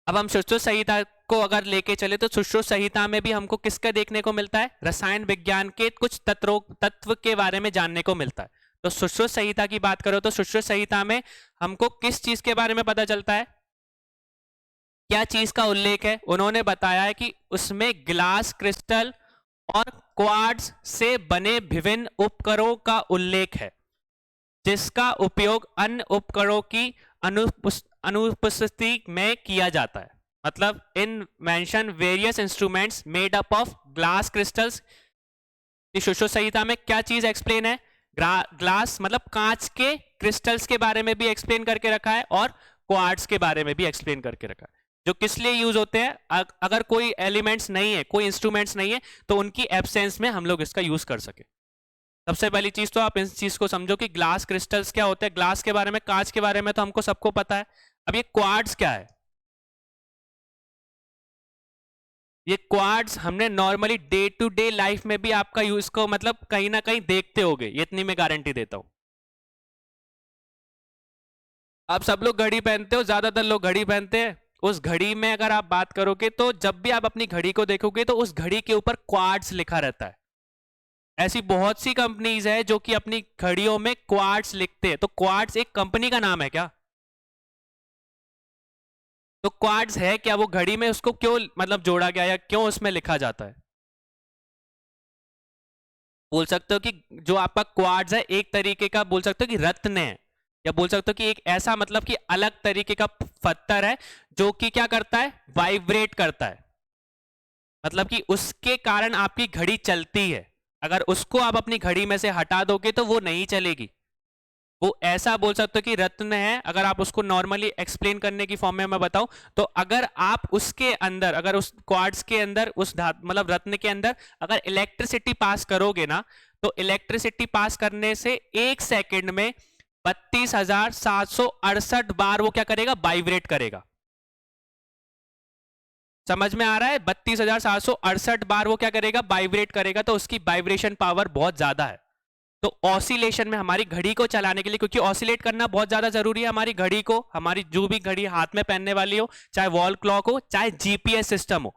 अब हम सुश्रुत संहिता को अगर लेके चले तो सुश्रुत संहिता में भी हमको किसका देखने को मिलता है, रसायन विज्ञान के कुछ तत्व के बारे में जानने को मिलता है। तो सुश्रुत संहिता की बात करो तो सुश्रुत संहिता में हमको किस चीज के बारे में पता चलता है, क्या चीज का उल्लेख है। उन्होंने बताया है कि उसमें ग्लास क्रिस्टल और क्वार्ट्ज से बने विभिन्न उपकरणों का उल्लेख है जिसका उपयोग अन्य उपकरणों की अनुपस्थिति में किया जाता है। मतलब in mention various instruments made up of glass crystals. Sushruta Samhita में क्या चीज एक्सप्लेन है? ग्लास मतलब कांच के क्रिस्टल्स के बारे में भी एक्सप्लेन करके रखा है और क्वार्ट्ज के बारे में भी एक्सप्लेन करके रखा है, जो किस लिए यूज होते हैं। अगर कोई एलिमेंट्स नहीं है, कोई इंस्ट्रूमेंट्स नहीं है, तो उनकी एब्सेंस में हम लोग इसका यूज कर सके। सबसे पहली चीज तो आप इस चीज को समझो कि ग्लास क्रिस्टल्स क्या होते हैं। ग्लास के बारे में, कांच के बारे में तो हमको सबको पता है। अब ये क्वार्ट्ज क्या है? ये क्वार्ट्ज हमने normally day to day life में भी आपका यूज को मतलब कहीं ना कहीं देखते होगे, ये इतनी मैं गारंटी देता हूं। आप सब लोग घड़ी पहनते हो, ज्यादातर लोग घड़ी पहनते हैं। उस घड़ी में अगर आप बात करोगे तो जब भी आप अपनी घड़ी को देखोगे तो उस घड़ी के ऊपर क्वार्ट्ज लिखा रहता है। ऐसी बहुत सी कंपनीज है जो कि अपनी घड़ियों में क्वार्ट्ज लिखते हैं। तो क्वार्ट्ज एक कंपनी का नाम है क्या? तो क्वार्ट्ज है क्या? वो घड़ी में उसको क्यों मतलब जोड़ा गया या क्यों उसमें लिखा जाता है? बोल सकते हो कि जो आपका क्वार्ट्ज है एक तरीके का, बोल सकते हो कि रत्न है, या बोल सकते हो कि एक ऐसा मतलब कि अलग तरीके का पत्थर है जो कि क्या करता है? वाइब्रेट करता है। मतलब कि उसके कारण आपकी घड़ी चलती है। अगर उसको आप अपनी घड़ी में से हटा दोगे तो वो नहीं चलेगी। वो ऐसा बोल सकते हो कि रत्न है। अगर आप उसको नॉर्मली एक्सप्लेन करने की फॉर्म में मैं बताऊं तो अगर आप उसके अंदर, अगर उस क्वार्ट्ज के अंदर, उस मतलब रत्न के अंदर अगर इलेक्ट्रिसिटी पास करोगे ना, तो इलेक्ट्रिसिटी पास करने से 1 सेकंड में 32,768 बार वो क्या करेगा? वाइब्रेट करेगा। समझ में आ रहा है? 32,768 बार वो क्या करेगा? वाइब्रेट करेगा। तो उसकी वाइब्रेशन पावर बहुत ज्यादा है। तो ऑसिलेशन में हमारी घड़ी को चलाने के लिए, क्योंकि ऑसिलेट करना बहुत ज्यादा जरूरी है हमारी घड़ी को, हमारी जो भी घड़ी हाथ में पहनने वाली हो, चाहे वॉल क्लॉक हो, चाहे जीपीएस सिस्टम हो।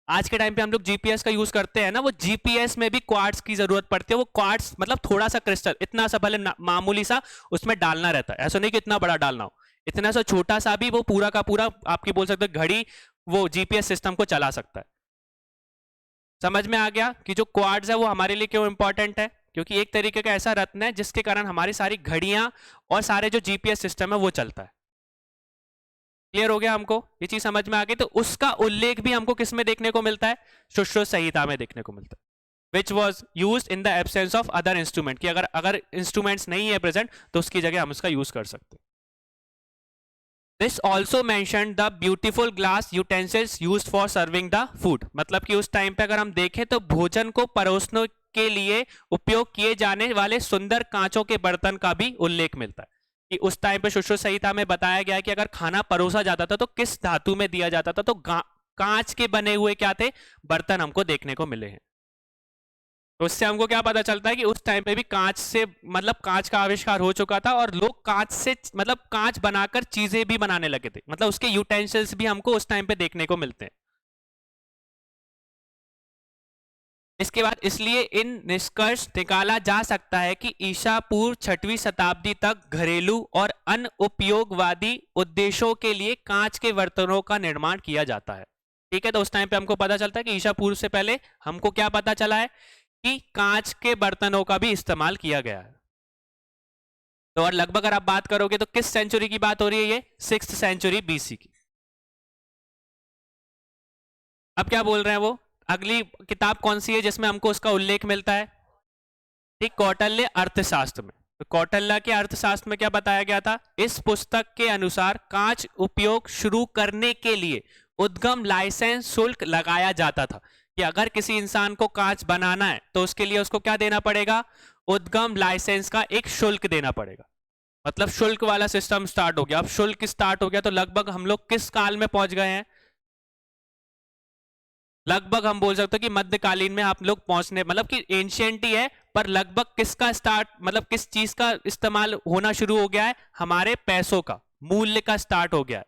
आज के टाइम पे हम लोग जीपीएस का यूज करते हैं ना, वो जीपीएस में भी क्वार्ट्ज की जरूरत पड़ती है। वो क्वार्ट्ज मतलब थोड़ा सा क्रिस्टल, इतना सा भले मामूली सा उसमें डालना रहता है। ऐसा नहीं कि इतना बड़ा डालना हो, इतना सा छोटा सा भी वो पूरा का पूरा आपकी बोल सकते घड़ी वो जीपीएस सिस्टम को चला सकता है। समझ में आ गया कि जो क्वार्ट्ज है वो हमारे लिए क्यों इंपॉर्टेंट है? क्योंकि एक तरीके का ऐसा रत्न है जिसके कारण हमारी सारी घड़ियां और सारे जो जीपीएस सिस्टम है वो चलता है। क्लियर हो गया हमको? ये चीज समझ में आ गई। तो उसका उल्लेख भी हमको किस में देखने को मिलता है? सुश्रुत संहिता में देखने को मिलता है, which was use in the absence of other instrument. कि अगर इंस्ट्रूमेंट्स नहीं है प्रेजेंट तो उसकी जगह हम उसका यूज कर सकते हैं। This also mention the beautiful glass utensils use for serving the food. मतलब कि उस टाइम पे अगर हम देखें तो भोजन को परोसने के लिए उपयोग किए जाने वाले सुंदर कांचों के बर्तन का भी उल्लेख मिलता है। कि उस टाइम पे सुश्रुत संहिता में बताया गया है कि अगर खाना परोसा जाता था तो किस धातु में दिया जाता था। तो कांच के बने हुए क्या थे? बर्तन हमको देखने को मिले हैं। तो उससे हमको क्या पता चलता है कि उस टाइम पे भी कांच से मतलब कांच का आविष्कार हो चुका था और लोग कांच से मतलब कांच बनाकर चीजें भी बनाने लगे थे। मतलब उसके यूटेंसिल्स भी हमको उस टाइम पे देखने को मिलते हैं। इसके बाद इसलिए इन निष्कर्ष निकाला जा सकता है कि ईसा पूर्व 6वीं शताब्दी तक घरेलू और अन्य उपयोगवादी उद्देश्यों के लिए कांच के बर्तनों का निर्माण किया जाता है। ठीक है, तो उस टाइम पे हमको पता चलता है कि ईसा पूर्व से पहले हमको क्या पता चला है कि कांच के बर्तनों का भी इस्तेमाल किया गया है। तो और लगभग अगर आप बात करोगे तो किस सेंचुरी की बात हो रही है? ये 6th सेंचुरी बीसी की। अब क्या बोल रहे हैं वो? अगली किताब कौन सी है जिसमें हमको उसका उल्लेख मिलता है? ठीक, कौटिल्य अर्थशास्त्र में। तो कौटिल्य के अर्थशास्त्र में क्या बताया गया था? इस पुस्तक के अनुसार कांच उपयोग शुरू करने के लिए उद्गम लाइसेंस शुल्क लगाया जाता था। कि अगर किसी इंसान को कांच बनाना है तो उसके लिए उसको क्या देना पड़ेगा? उद्गम लाइसेंस का एक शुल्क देना पड़ेगा। मतलब शुल्क वाला सिस्टम स्टार्ट हो गया। अब शुल्क स्टार्ट हो गया तो लगभग हम लोग किस काल में पहुंच गए हैं? लगभग हम बोल सकते हो कि मध्यकालीन में आप लोग पहुंचने, मतलब कि एंशियंट ही है, पर लगभग किसका स्टार्ट, मतलब किस चीज का इस्तेमाल होना शुरू हो गया है? हमारे पैसों का, मूल्य का स्टार्ट हो गया है।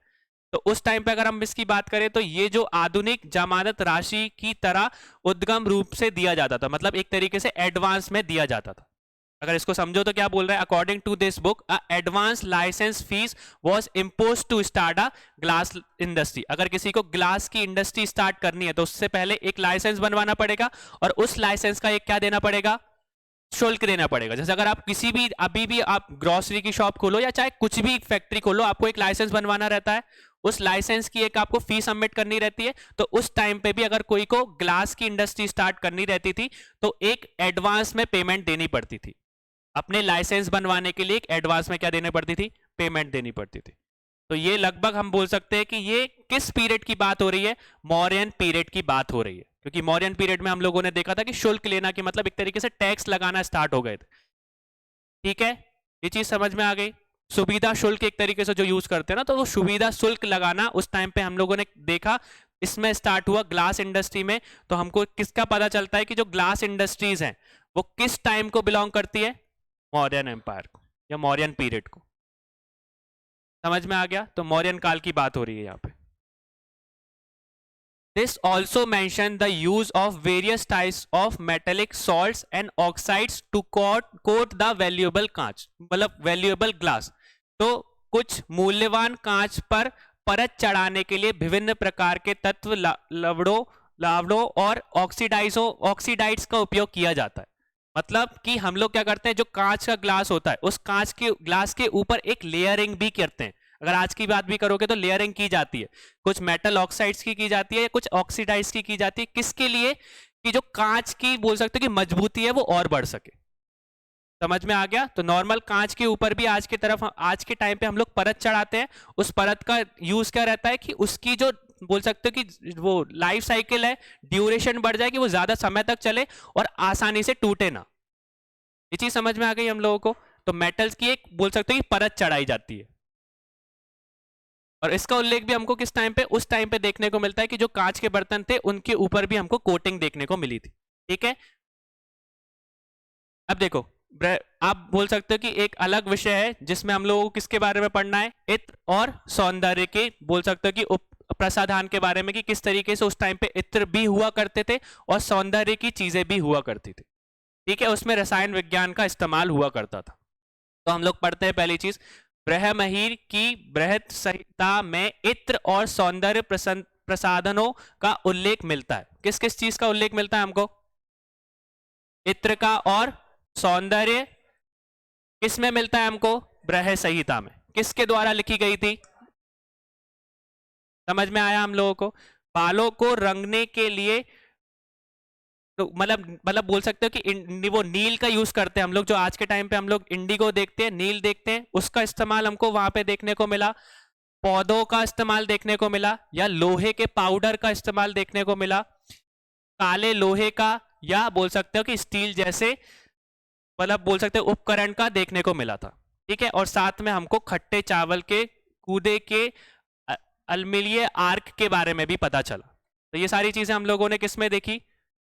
तो उस टाइम पे अगर हम इसकी बात करें तो ये जो आधुनिक जमानत राशि की तरह उद्गम रूप से दिया जाता था, मतलब एक तरीके से एडवांस में दिया जाता था। अगर इसको समझो तो क्या बोल रहा है, according to this book a advance licence fee was impose to start a glass industry. अगर किसी को ग्लास की इंडस्ट्री स्टार्ट करनी है तो उससे पहले एक लाइसेंस बनवाना पड़ेगा और उस लाइसेंस का एक क्या देना पड़ेगा, शुल्क देना पड़ेगा। जैसे अगर आप किसी भी अभी भी आप ग्रोसरी की शॉप खोलो या चाहे कुछ भी फैक्ट्री खोलो, आपको एक लाइसेंस बनवाना रहता है, उस लाइसेंस की एक आपको फीस सबमिट करनी रहती है। तो उस टाइम पे भी अगर कोई को ग्लास की इंडस्ट्री स्टार्ट करनी रहती थी तो एक एडवांस में पेमेंट देनी पड़ती थी। अपने लाइसेंस बनवाने के लिए एक एडवांस में क्या देनी पड़ती थी, पेमेंट देनी पड़ती थी। तो ये लगभग हम बोल सकते हैं कि ये किस पीरियड की बात हो रही है, मौर्यन पीरियड की बात हो रही है। क्योंकि मौर्यन पीरियड में हम लोगों ने देखा था कि शुल्क लेना की मतलब एक तरीके से टैक्स लगाना स्टार्ट हो गए थे। ठीक है, ये चीज समझ में आ गई। सुविधा शुल्क एक तरीके से जो यूज करते हैं ना, तो वो सुविधा शुल्क लगाना उस टाइम पे हम लोगों ने देखा, इसमें स्टार्ट हुआ ग्लास इंडस्ट्री में। तो हमको किसका पता चलता है कि जो ग्लास इंडस्ट्रीज हैं वो किस टाइम को बिलोंग करती है, मौर्यन एम्पायर को या मौर्यन पीरियड को। समझ में आ गया, तो मौर्यन काल की बात हो रही है यहाँ पे। This also mentioned the use of various types of metallic salts and oxides to coat the valuable कांच, मतलब valuable glass। तो कुछ मूल्यवान कांच पर परत चढ़ाने के लिए विभिन्न प्रकार के तत्व लावड़ों और ऑक्सीडाइड्स का उपयोग किया जाता है। मतलब कि हम लोग क्या करते हैं, जो कांच का ग्लास होता है उस कांच के ग्लास के ऊपर एक लेयरिंग भी करते हैं। अगर आज की बात भी करोगे तो लेयरिंग की जाती है, कुछ मेटल ऑक्साइड्स की जाती है, कुछ ऑक्सीडाइज की जाती है। किसके लिए, कि जो कांच की बोल सकते हो कि मजबूती है वो और बढ़ सके। समझ में आ गया। तो नॉर्मल कांच के ऊपर भी आज के टाइम पे हम लोग परत चढ़ाते हैं। उस परत का यूज क्या रहता है कि उसकी जो बोल सकते हो कि वो लाइफ साइकिल है, ड्यूरेशन बढ़ जाए, कि वो ज्यादा समय तक चले और आसानी से टूटे ना। ये चीज समझ में आ गई हम लोगों को। तो मेटल्स की एक बोल सकते हो कि परत चढ़ाई जाती है। और इसका उल्लेख भी हमको किस टाइम पे, उस टाइम पे देखने को मिलता है कि जो कांच के बर्तन थे उनके ऊपर भी हमको कोटिंग देखने को मिली थी। ठीक है, अब देखो, आप बोल सकते हो कि एक अलग विषय है जिसमें हम लोगों को किसके बारे में पढ़ना है, इत्र और सौंदर्य के, बोल सकते हो कि प्रसाधन के बारे में, कि किस तरीके से उस टाइम पे इत्र भी हुआ करते थे और सौंदर्य की चीजें भी हुआ करती थी। ठीक है, उसमें रसायन विज्ञान का इस्तेमाल हुआ करता था। तो हम लोग पढ़ते हैं पहली चीज, बृहमहीर की बृहत संहिता में इत्र और सौंदर्य प्रसाधनों का उल्लेख मिलता है। किस किस चीज का उल्लेख मिलता है हमको, इत्र का और सौंदर्य किस में मिलता है हमको, बृहत संहिता में। किसके द्वारा लिखी गई थी, समझ में आया हम लोगों को। बालों को रंगने के लिए तो मतलब बोल सकते हो कि वो नील का यूज करते हैं हम लोग, जो आज के टाइम पे हम लोग इंडिगो देखते हैं, नील देखते हैं, उसका इस्तेमाल हमको वहां पे देखने को मिला। पौधों का इस्तेमाल देखने को मिला, या लोहे के पाउडर का इस्तेमाल देखने को मिला, काले लोहे का, या बोल सकते हो कि स्टील जैसे मतलब बोल सकते हो उपकरण का देखने को मिला था। ठीक है, और साथ में हमको खट्टे चावल के कूदे के अलमिलिय आर्क के बारे में भी पता चला। तो ये सारी चीजें हम लोगों ने किस में देखी,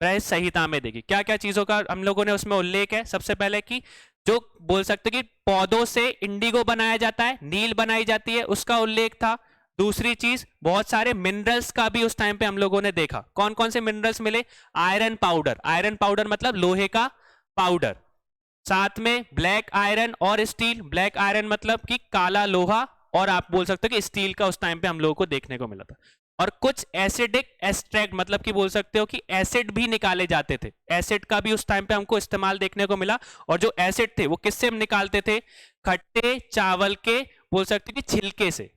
बृहत संहिता में देखी। क्या क्या चीजों का हम लोगों ने उसमें उल्लेख है, सबसे पहले कि जो बोल सकते कि पौधों से इंडिगो बनाया जाता है, नील बनाई जाती है, उसका उल्लेख था। दूसरी चीज, बहुत सारे मिनरल्स का भी उस टाइम पे हम लोगों ने देखा। कौन कौन से मिनरल्स मिले, आयरन पाउडर, आयरन पाउडर मतलब लोहे का पाउडर, साथ में ब्लैक आयरन और स्टील, ब्लैक आयरन मतलब कि काला लोहा, और आप बोल सकते हो कि स्टील का उस टाइम पे हम लोगों को देखने को मिला था। और कुछ एसिडिक एक्सट्रैक्ट मतलब कि बोल सकते हो कि एसिड भी निकाले जाते थे, एसिड का भी उस टाइम पे हमको इस्तेमाल देखने को मिला। और जो एसिड थे वो किससे हम निकालते थे, खट्टे चावल के बोल सकते हो कि छिलके से।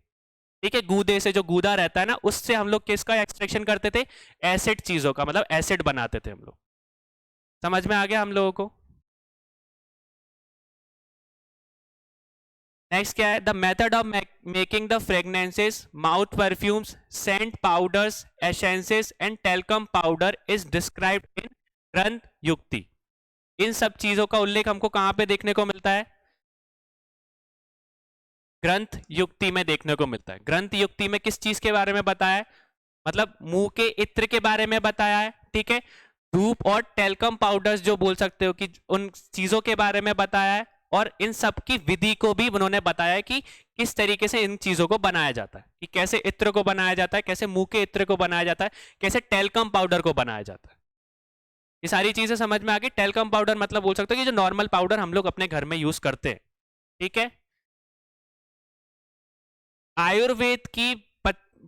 ठीक है, गूदे से, जो गूदा रहता है ना, उससे हम लोग किसका एक्सट्रैक्शन करते थे, एसिड चीजों का, मतलब एसिड बनाते थे हम लोग। समझ में आ गया हम लोगों को। नेक्स्ट क्या है, the method of making the fragrances, mouth perfumes, scent powders, essences and talcum powder is described in Granth Yukti. इन सब चीजों का उल्लेख हमको कहां पे देखने को मिलता है, ग्रंथ युक्ति में देखने को मिलता है। ग्रंथ युक्ति में किस चीज के बारे में बताया है, मतलब मुंह के इत्र के बारे में बताया है। ठीक है, धूप और टेल्कम पाउडर्स जो बोल सकते हो कि उन चीजों के बारे में बताया है, और इन सब की विधि को भी उन्होंने बताया कि किस तरीके से इन चीजों को बनाया जाता है, कि कैसे इत्र को बनाया जाता है, कैसे मुंह के इत्र को बनाया जाता है, कैसे टेल्कम पाउडर को बनाया जाता है। ये सारी चीजें समझ में आ गई। टेल्कम पाउडर मतलब बोल सकते हो कि जो नॉर्मल पाउडर हम लोग अपने घर में यूज करते हैं, ठीक है। आयुर्वेद की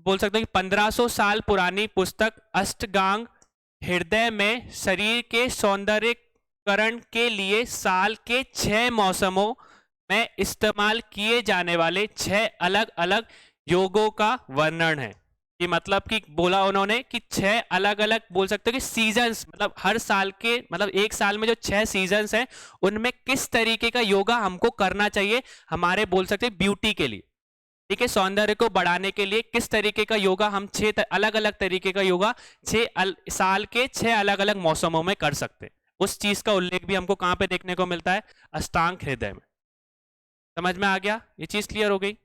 बोल सकते हो कि 1500 साल पुरानी पुस्तक अष्टांग हृदय में शरीर के सौंदर्यकरण के लिए साल के 6 मौसमों में इस्तेमाल किए जाने वाले 6 अलग अलग योगों का वर्णन है। कि मतलब कि बोला उन्होंने कि 6 अलग अलग बोल सकते हो कि सीजन्स, मतलब हर साल के, मतलब एक साल में जो 6 सीजन्स हैं उनमें किस तरीके का योगा हमको करना चाहिए हमारे बोल सकते हैं ब्यूटी के लिए, ठीक है। सौंदर्य को बढ़ाने के लिए किस तरीके का योगा हम 6 अलग अलग तरीके का योगा 6 साल के 6 अलग अलग मौसमों में कर सकते हैं। उस चीज का उल्लेख भी हमको कहां पे देखने को मिलता है? अष्टांग हृदय में। समझ में आ गया? ये चीज क्लियर हो गई।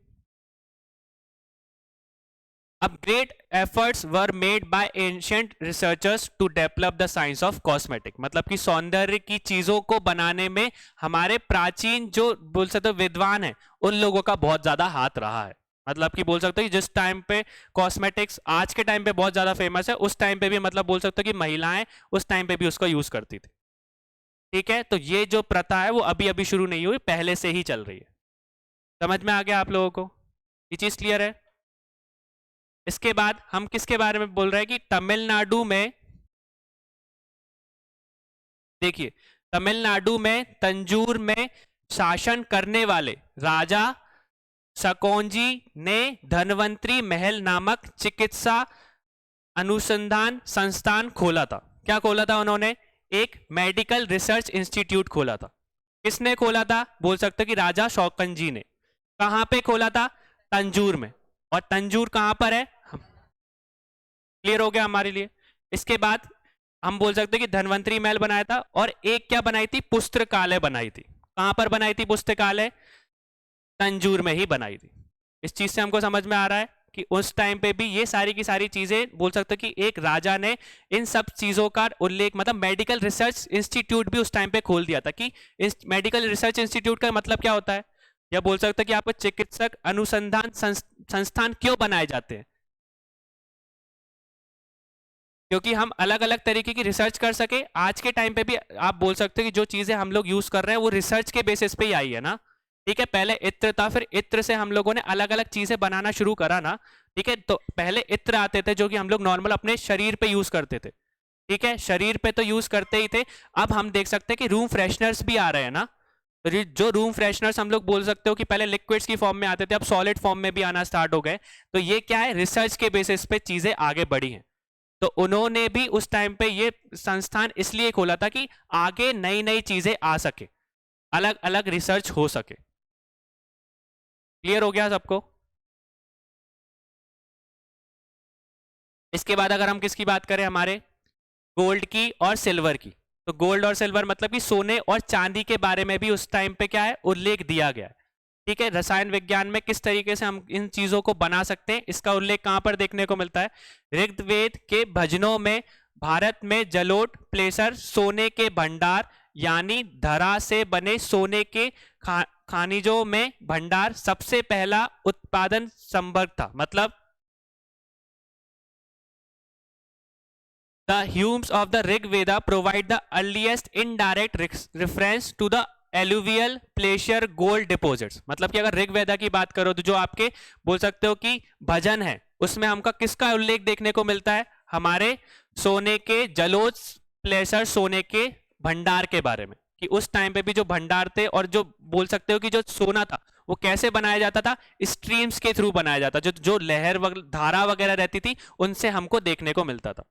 अब great efforts were made by ancient researchers to develop the science of cosmetic, मतलब कि सौंदर्य की चीजों को बनाने में हमारे प्राचीन जो बोल सकते हो विद्वान है उन लोगों का बहुत ज्यादा हाथ रहा है। मतलब कि बोल सकते हो कि जिस टाइम पे कॉस्मेटिक्स आज के टाइम पे बहुत ज्यादा फेमस है, उस टाइम पे भी मतलब बोल सकते हो कि महिलाएं उस टाइम पे भी उसका यूज करती थी, ठीक है। तो ये जो प्रथा है वो अभी अभी शुरू नहीं हुई, पहले से ही चल रही है। समझ में आ गया आप लोगों को? ये चीज क्लियर है। इसके बाद हम किसके बारे में बोल रहे हैं कि तमिलनाडु में, देखिए तमिलनाडु में तंजूर में शासन करने वाले राजा सकौंजी ने धनवंतरी महल नामक चिकित्सा अनुसंधान संस्थान खोला था। क्या खोला था उन्होंने? एक मेडिकल रिसर्च इंस्टीट्यूट खोला था। किसने खोला था? बोल सकते हो कि राजा शौकनजी ने। कहां पे खोला था? तंजूर में। और तंजूर कहां पर है? क्लियर हो गया हमारे लिए। इसके बाद हम बोल सकते हैं कि धनवंतरी महल बनाया था, और एक क्या बनाई थी? पुस्तकालय बनाई थी। कहां पर बनाई थी पुस्तकालय? तंजूर में ही बनाई थी। इस चीज से हमको समझ में आ रहा है कि उस टाइम पे भी ये सारी की सारी चीजें बोल सकते हो कि एक राजा ने इन सब चीजों का उल्लेख, मतलब मेडिकल रिसर्च इंस्टीट्यूट भी उस टाइम पे खोल दिया था। कि इस मेडिकल रिसर्च इंस्टीट्यूट का मतलब क्या होता है, या बोल सकते हो कि आपको चिकित्सक अनुसंधान संस्थान क्यों बनाए जाते हैं? क्योंकि हम अलग अलग तरीके की रिसर्च कर सके। आज के टाइम पे भी आप बोल सकते हो कि जो चीजें हम लोग यूज कर रहे हैं वो रिसर्च के बेसिस पे ही आई है ना, ठीक है। पहले इत्र था, फिर इत्र से हम लोगों ने अलग अलग चीजें बनाना शुरू करा ना, ठीक है। तो पहले इत्र आते थे जो कि हम लोग नॉर्मल अपने शरीर पे यूज करते थे, ठीक है, शरीर पे तो यूज करते ही थे। अब हम देख सकते हैं कि रूम फ्रेशनर्स भी आ रहे हैं ना। तो जो रूम फ्रेशनर्स हम लोग बोल सकते हो कि पहले लिक्विड्स की फॉर्म में आते थे, अब सॉलिड फॉर्म में भी आना स्टार्ट हो गए। तो ये क्या है? रिसर्च के बेसिस पे चीजें आगे बढ़ी हैं। तो उन्होंने भी उस टाइम पे ये संस्थान इसलिए खोला था कि आगे नई नई चीजें आ सके, अलग अलग रिसर्च हो सके। क्लियर हो गया सबको? इसके बाद अगर हम किसकी बात करें, हमारे गोल्ड की और सिल्वर की, तो गोल्ड और सिल्वर मतलब कि सोने और चांदी के बारे में भी उस टाइम पे क्या है? उल्लेख दिया गया है, ठीक है। रसायन विज्ञान में किस तरीके से हम इन चीजों को बना सकते हैं, इसका उल्लेख कहां पर देखने को मिलता है? ऋग्वेद के भजनों में भारत में जलोट प्लेसर सोने के भंडार, यानी धरा से बने सोने के खनिजों में भंडार सबसे पहला उत्पादन संभव था। मतलब the hymns of the Rig Veda provide the earliest indirect reference to the alluvial placer gold deposits। मतलब कि अगर ऋग वेदा की बात करो तो जो आपके बोल सकते हो कि भजन है उसमें हमका किसका उल्लेख देखने को मिलता है? हमारे सोने के जलोच प्लेसर सोने के भंडार के बारे में, कि उस टाइम पे भी जो भंडार थे और जो बोल सकते हो कि जो सोना था वो कैसे बनाया जाता था? स्ट्रीम्स के थ्रू बनाया जाता, जो जो लहर धारा वगैरह रहती थी उनसे हमको देखने को मिलता था।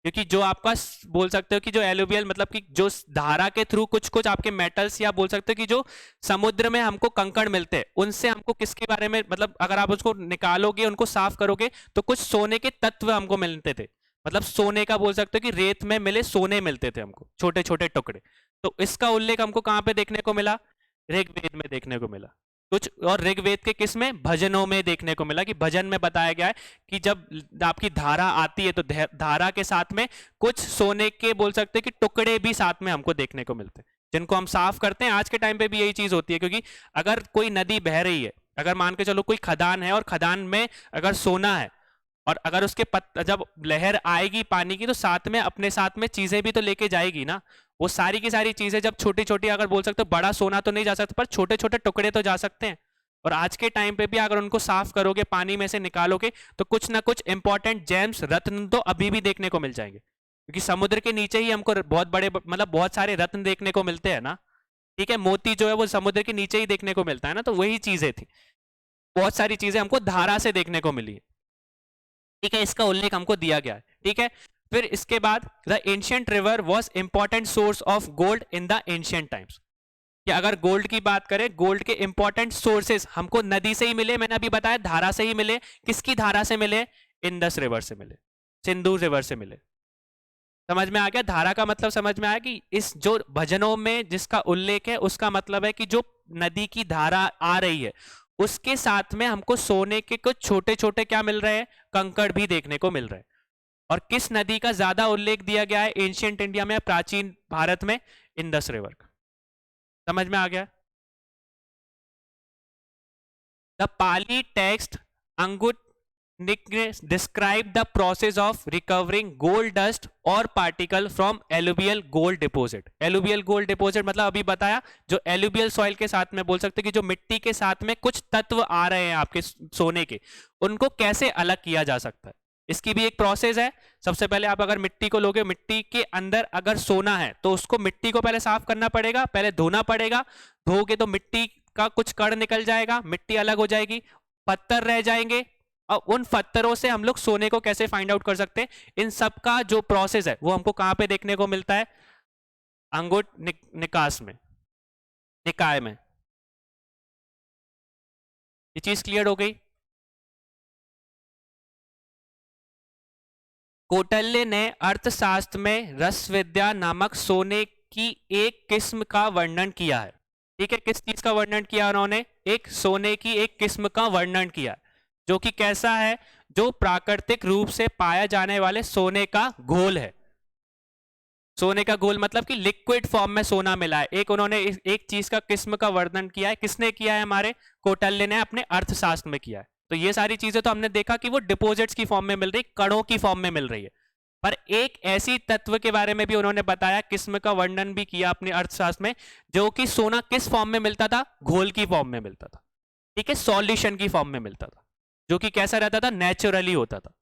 क्योंकि जो आपका बोल सकते हो कि जो एलुवियल मतलब कि जो धारा के थ्रू कुछ कुछ आपके मेटल्स, या बोल सकते हो कि जो समुद्र में हमको कंकड़ मिलते हैं उनसे हमको किसके बारे में, मतलब अगर आप उसको निकालोगे उनको साफ करोगे तो कुछ सोने के तत्व हमको मिलते थे। मतलब सोने का बोल सकते हो कि रेत में मिले सोने मिलते थे हमको, छोटे छोटे टुकड़े। तो इसका उल्लेख हमको कहां पे देखने को मिला? ऋग्वेद में देखने को मिला। कुछ और ऋग्वेद के किस में? भजनों में देखने को मिला, कि भजन में बताया गया है कि जब आपकी धारा आती है तो धारा के साथ में कुछ सोने के बोल सकते हैं कि टुकड़े भी साथ में हमको देखने को मिलते हैं, जिनको हम साफ करते हैं। आज के टाइम पे भी यही चीज होती है, क्योंकि अगर कोई नदी बह रही है, अगर मान के चलो कोई खदान है और खदान में अगर सोना है और अगर उसके जब लहर आएगी पानी की तो साथ में अपने साथ में चीजें भी तो लेके जाएगी ना। वो सारी की सारी चीजें जब छोटी छोटी, अगर बोल सकते हो बड़ा सोना तो नहीं जा सकता पर छोटे छोटे टुकड़े तो जा सकते हैं। और आज के टाइम पे भी अगर उनको साफ करोगे, पानी में से निकालोगे, तो कुछ ना कुछ इंपॉर्टेंट जेम्स, रत्न तो अभी भी देखने को मिल जाएंगे, क्योंकि समुद्र के नीचे ही हमको बहुत बड़े मतलब बहुत सारे रत्न देखने को मिलते हैं ना। ठीक है, मोती जो है वो समुद्र के नीचे ही देखने को मिलता है ना, तो वही चीजें थी। बहुत सारी चीजें हमको धारा से देखने को मिली। ठीक है, इसका उल्लेख हमको दिया गया है। ठीक है, फिर इसके बाद the ancient river was important source of gold in the ancient times. कि अगर गोल्ड की बात करें, गोल्ड के इंपॉर्टेंट सोर्सेस हमको नदी से ही मिले, मैंने अभी बताया धारा से ही मिले। किसकी धारा से मिले? इंडस रिवर से मिले, सिंधु रिवर से मिले। समझ में आ गया? धारा का मतलब समझ में आया कि इस जो भजनों में जिसका उल्लेख है उसका मतलब है कि जो नदी की धारा आ रही है उसके साथ में हमको सोने के कुछ छोटे छोटे क्या मिल रहे हैं? कंकड़ भी देखने को मिल रहे हैं। और किस नदी का ज्यादा उल्लेख दिया गया है एंशियंट इंडिया में, प्राचीन भारत में? इंडस रिवर का। समझ में आ गया? द पाली टेक्स्ट अंगुट describe the process of recovering gold dust or particle from alluvial gold deposit। alluvial gold deposit मतलब अभी बताया, जो alluvial soil के साथ में बोल सकते हैं कि जो मिट्टी के साथ में कुछ तत्व आ रहे हैं आपके सोने के, उनको कैसे अलग किया जा सकता है। इसकी भी एक प्रोसेस है। सबसे पहले आप अगर मिट्टी को लोगे, मिट्टी के अंदर अगर सोना है तो उसको, मिट्टी को पहले साफ करना पड़ेगा, पहले धोना पड़ेगा। धोगे तो मिट्टी का कुछ कण निकल जाएगा, मिट्टी अलग हो जाएगी, पत्थर रह जाएंगे। और उन पत्थरों से हम लोग सोने को कैसे फाइंड आउट कर सकते हैं? इन सब का जो प्रोसेस है वो हमको कहां पे देखने को मिलता है? अंगुट निकास में, निकाय में। ये चीज क्लियर हो गई? कौटिल्य ने अर्थशास्त्र में रस विद्या नामक सोने की एक किस्म का वर्णन किया है। ठीक है, किस चीज का वर्णन किया उन्होंने? एक सोने की एक किस्म का वर्णन किया, जो कि कैसा है? जो प्राकृतिक रूप से पाया जाने वाले सोने का घोल है। सोने का घोल मतलब कि लिक्विड फॉर्म में सोना मिला है। एक उन्होंने एक चीज का किस्म का वर्णन किया है। किसने किया है? हमारे कौटिल्य ने अपने अर्थशास्त्र में किया है। तो ये सारी चीजें तो हमने देखा कि वो डिपॉजिट्स की फॉर्म में मिल रही, कणों की फॉर्म में मिल रही है। पर एक ऐसी तत्व के बारे में भी उन्होंने बताया, किस्म का वर्णन भी किया अपने अर्थशास्त्र में, जो कि सोना किस फॉर्म में मिलता था? घोल की फॉर्म में मिलता था। ठीक है, सॉल्यूशन की फॉर्म में मिलता था, जो कि कैसा रहता था? नेचुरली होता था।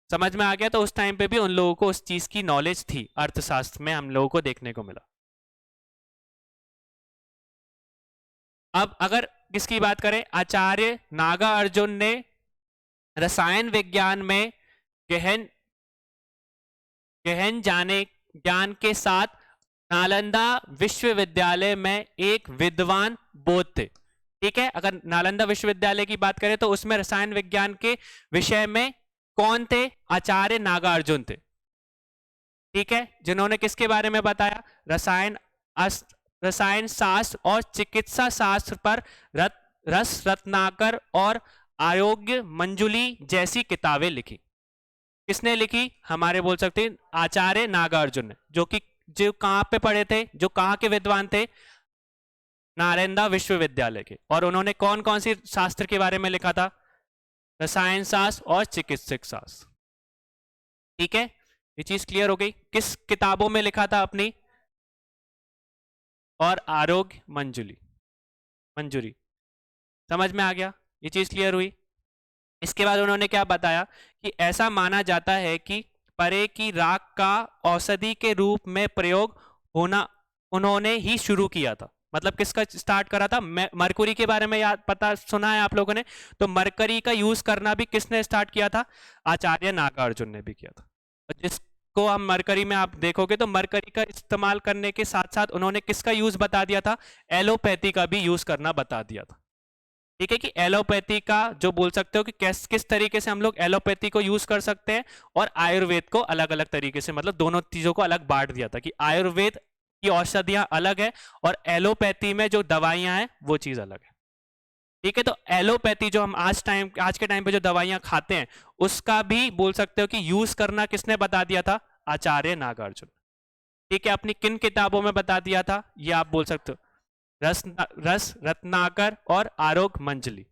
समझ में आ गया? तो उस टाइम पे भी उन लोगों को उस चीज की नॉलेज थी, अर्थशास्त्र में हम लोगों को देखने को मिला। अब अगर किसकी बात करें, आचार्य नागार्जुन ने रसायन विज्ञान में गहन गहन जाने ज्ञान के साथ नालंदा विश्वविद्यालय में एक विद्वान बोध थे। ठीक है, अगर नालंदा विश्वविद्यालय की बात करें तो उसमें रसायन विज्ञान के विषय में कौन थे? आचार्य नागार्जुन थे। ठीक है, जिन्होंने किसके बारे में बताया? रसायन शास्त्र और चिकित्सा शास्त्र पर रस रत्नाकर और आरोग्य मंजुली जैसी किताबें लिखी। किसने लिखी? हमारे बोल सकते हैं आचार्य नागार्जुन ने, जो कहां पे पढ़े थे, जो कहां के विद्वान थे? नालंदा विश्वविद्यालय के। और उन्होंने कौन कौन सी शास्त्र के बारे में लिखा था? रसायन शास्त्र और चिकित्सक शास्त्र। ठीक है, ये चीज क्लियर हो गई। किस किताबों में लिखा था अपनी? और आरोग्य मंजूरी। समझ में आ गया? ये चीज क्लियर हुई। इसके बाद उन्होंने क्या बताया कि ऐसा माना जाता है कि परे की राख का औषधि के रूप में प्रयोग होना उन्होंने ही शुरू किया था। मतलब किसका स्टार्ट करा था? मरकुरी के बारे में याद पता सुना है आप लोगों ने? तो मरकरी का यूज करना भी किसने स्टार्ट किया था? आचार्य नागार्जुन ने भी किया था। जिसको हम मरकरी में आप देखोगे तो मरकरी का इस्तेमाल करने के साथ साथ उन्होंने किसका यूज बता दिया था? एलोपैथी का भी यूज करना बता दिया था। ठीक है, कि एलोपैथी का जो बोल सकते हो कि किस तरीके से हम लोग एलोपैथी को यूज कर सकते हैं, और आयुर्वेद को अलग अलग तरीके से, मतलब दोनों चीजों को अलग बांट दिया था कि आयुर्वेद की औषधियां अलग है और एलोपैथी में जो दवाइयां हैं वो चीज अलग है। ठीक है, तो एलोपैथी जो हम आज के टाइम पे जो दवाइयां खाते हैं उसका भी बोल सकते हो कि यूज करना किसने बता दिया था? आचार्य नागार्जुन। ठीक है, अपनी किन किताबों में बता दिया था? ये आप बोल सकते हो, रस रत्नाकर और आरोग्य मंजली।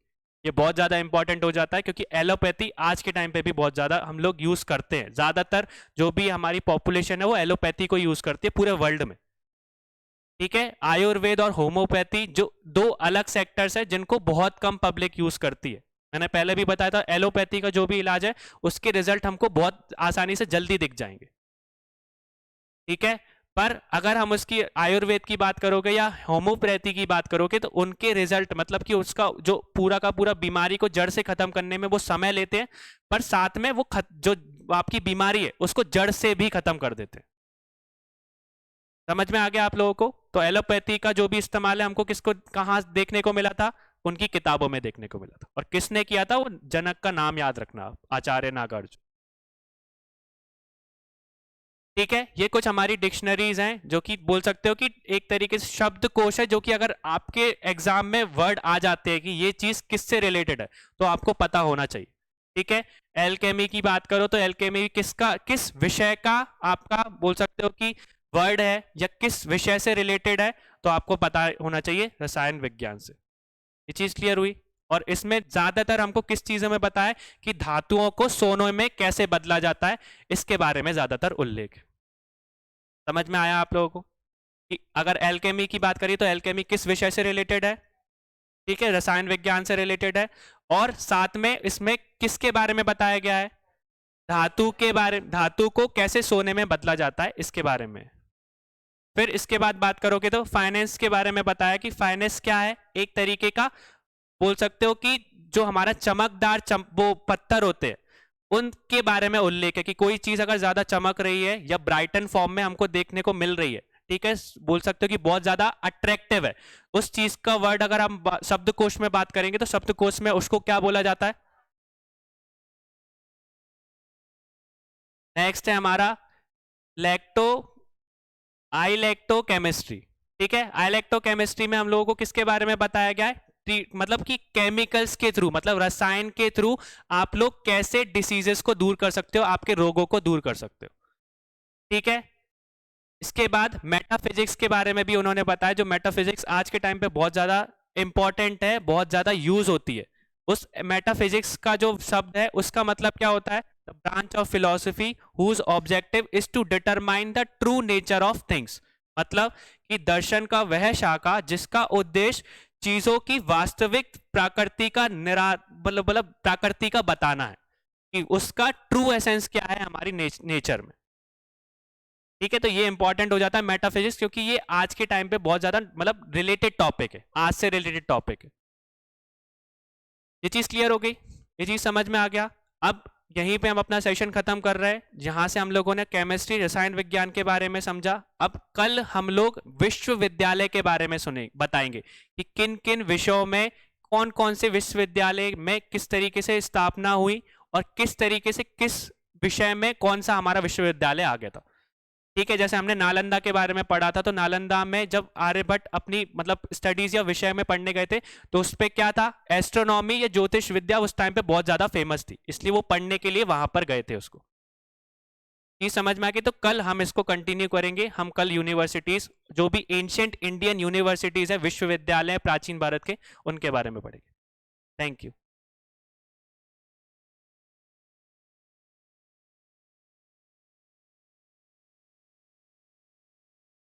ये बहुत ज़्यादा इंपॉर्टेंट हो जाता है क्योंकि एलोपैथी आज के टाइम पे भी बहुत ज़्यादा हम लोग यूज़ करते हैं। ज़्यादातर जो भी हमारी पॉपुलेशन है वो एलोपैथी को यूज़ करती है पूरे वर्ल्ड में। ठीक है, आयुर्वेद और होम्योपैथी जो दो अलग सेक्टर्स है जिनको बहुत कम पब्लिक यूज़ करती है। मैंने पहले भी बताया था एलोपैथी का जो भी इलाज है उसके रिजल्ट हमको बहुत आसानी से जल्दी दिख जाएंगे। ठीक है, पर अगर हम उसकी आयुर्वेद की बात करोगे या होम्योपैथी की बात करोगे तो उनके रिजल्ट मतलब कि उसका जो पूरा का पूरा बीमारी को जड़ से खत्म करने में वो समय लेते हैं, पर साथ में वो जो आपकी बीमारी है उसको जड़ से भी खत्म कर देते हैं। समझ में आ गया आप लोगों को? तो एलोपैथी का जो भी इस्तेमाल है हमको किसको कहाँ देखने को मिला था? उनकी किताबों में देखने को मिला था। और किसने किया था? वो जनक का नाम याद रखना, आचार्य नागार्जुन। ठीक है, ये कुछ हमारी डिक्शनरीज हैं जो कि बोल सकते हो कि एक तरीके से शब्दकोश है, जो कि अगर आपके एग्जाम में वर्ड आ जाते हैं कि ये चीज किससे रिलेटेड है तो आपको पता होना चाहिए। ठीक है, एल्केमी की बात करो तो एल्केमी किस विषय का आपका बोल सकते हो कि वर्ड है या किस विषय से रिलेटेड है, तो आपको पता होना चाहिए रसायन विज्ञान से। ये चीज क्लियर हुई? और इसमें ज्यादातर हमको किस चीजों में बताया कि धातुओं को सोनों में कैसे बदला जाता है, इसके बारे में ज्यादातर उल्लेख है। समझ में आया आप लोगों को कि अगर एल्केमी की बात करिए तो एल्केमी किस विषय से रिलेटेड है? ठीक है, रसायन विज्ञान से रिलेटेड है। और साथ में इसमें किसके बारे में बताया गया है? धातु के बारे, धातु को कैसे सोने में बदला जाता है इसके बारे में। फिर इसके बाद बात करोगे तो फाइनेंस के बारे में बताया कि फाइनेंस क्या है, एक तरीके का बोल सकते हो कि जो हमारा चमकदार वो पत्थर होते हैं उनके बारे में उल्लेख है कि कोई चीज अगर ज्यादा चमक रही है या ब्राइटन फॉर्म में हमको देखने को मिल रही है, ठीक है, बोल सकते हो कि बहुत ज्यादा अट्रैक्टिव है, उस चीज का वर्ड अगर हम शब्दकोश में बात करेंगे तो शब्दकोश में उसको क्या बोला जाता है? नेक्स्ट है हमारा लैक्टो आइलेक्टो केमिस्ट्री। ठीक है, आइलेक्टो केमिस्ट्री में हम लोगों को किसके बारे में बताया गया है? मतलब कि केमिकल्स के थ्रू, मतलब रसायन के थ्रू आप लोग कैसे डिसीजेस को दूर कर सकते हो, आपके रोगों को दूर कर सकते हो। ठीक है, इसके बाद मेटाफिजिक्स के बारे में भी उन्होंने बताया, जो मेटाफिजिक्स आज के टाइम पे बहुत ज्यादा इंपॉर्टेंट है, बहुत ज्यादा यूज होती है। उस मेटाफिजिक्स का जो शब्द है उसका मतलब क्या होता है? The branch of philosophy whose objective is to determine the true nature of things. मतलब कि दर्शन का वह शाखा जिसका उद्देश्य चीजों की वास्तविक प्रकृति का मतलब प्रकृति का बताना है कि उसका ट्रू एसेंस क्या है हमारी नेचर में। ठीक है, तो ये इंपॉर्टेंट हो जाता है मेटाफिजिक्स, क्योंकि ये आज के टाइम पे बहुत ज्यादा मतलब रिलेटेड टॉपिक है, आज से रिलेटेड टॉपिक है। ये चीज क्लियर हो गई, ये चीज समझ में आ गया। अब यहीं पे हम अपना सेशन खत्म कर रहे हैं, जहां से हम लोगों ने केमिस्ट्री रसायन विज्ञान के बारे में समझा। अब कल हम लोग विश्वविद्यालय के बारे में सुने बताएंगे कि किन किन विषयों में कौन कौन से विश्वविद्यालय में किस तरीके से स्थापना हुई और किस तरीके से किस विषय में कौन सा हमारा विश्वविद्यालय आ गया था। ठीक है, जैसे हमने नालंदा के बारे में पढ़ा था, तो नालंदा में जब आर्यभट्ट अपनी मतलब स्टडीज या विषय में पढ़ने गए थे तो उस पर क्या था? एस्ट्रोनॉमी या ज्योतिष विद्या उस टाइम पे बहुत ज्यादा फेमस थी, इसलिए वो पढ़ने के लिए वहां पर गए थे उसको। ये समझ में आ गई? तो कल हम इसको कंटिन्यू करेंगे। हम कल यूनिवर्सिटीज, जो भी एंशिएंट इंडियन यूनिवर्सिटीज है, विश्वविद्यालय प्राचीन भारत के, उनके बारे में पढ़ेंगे। Thank you.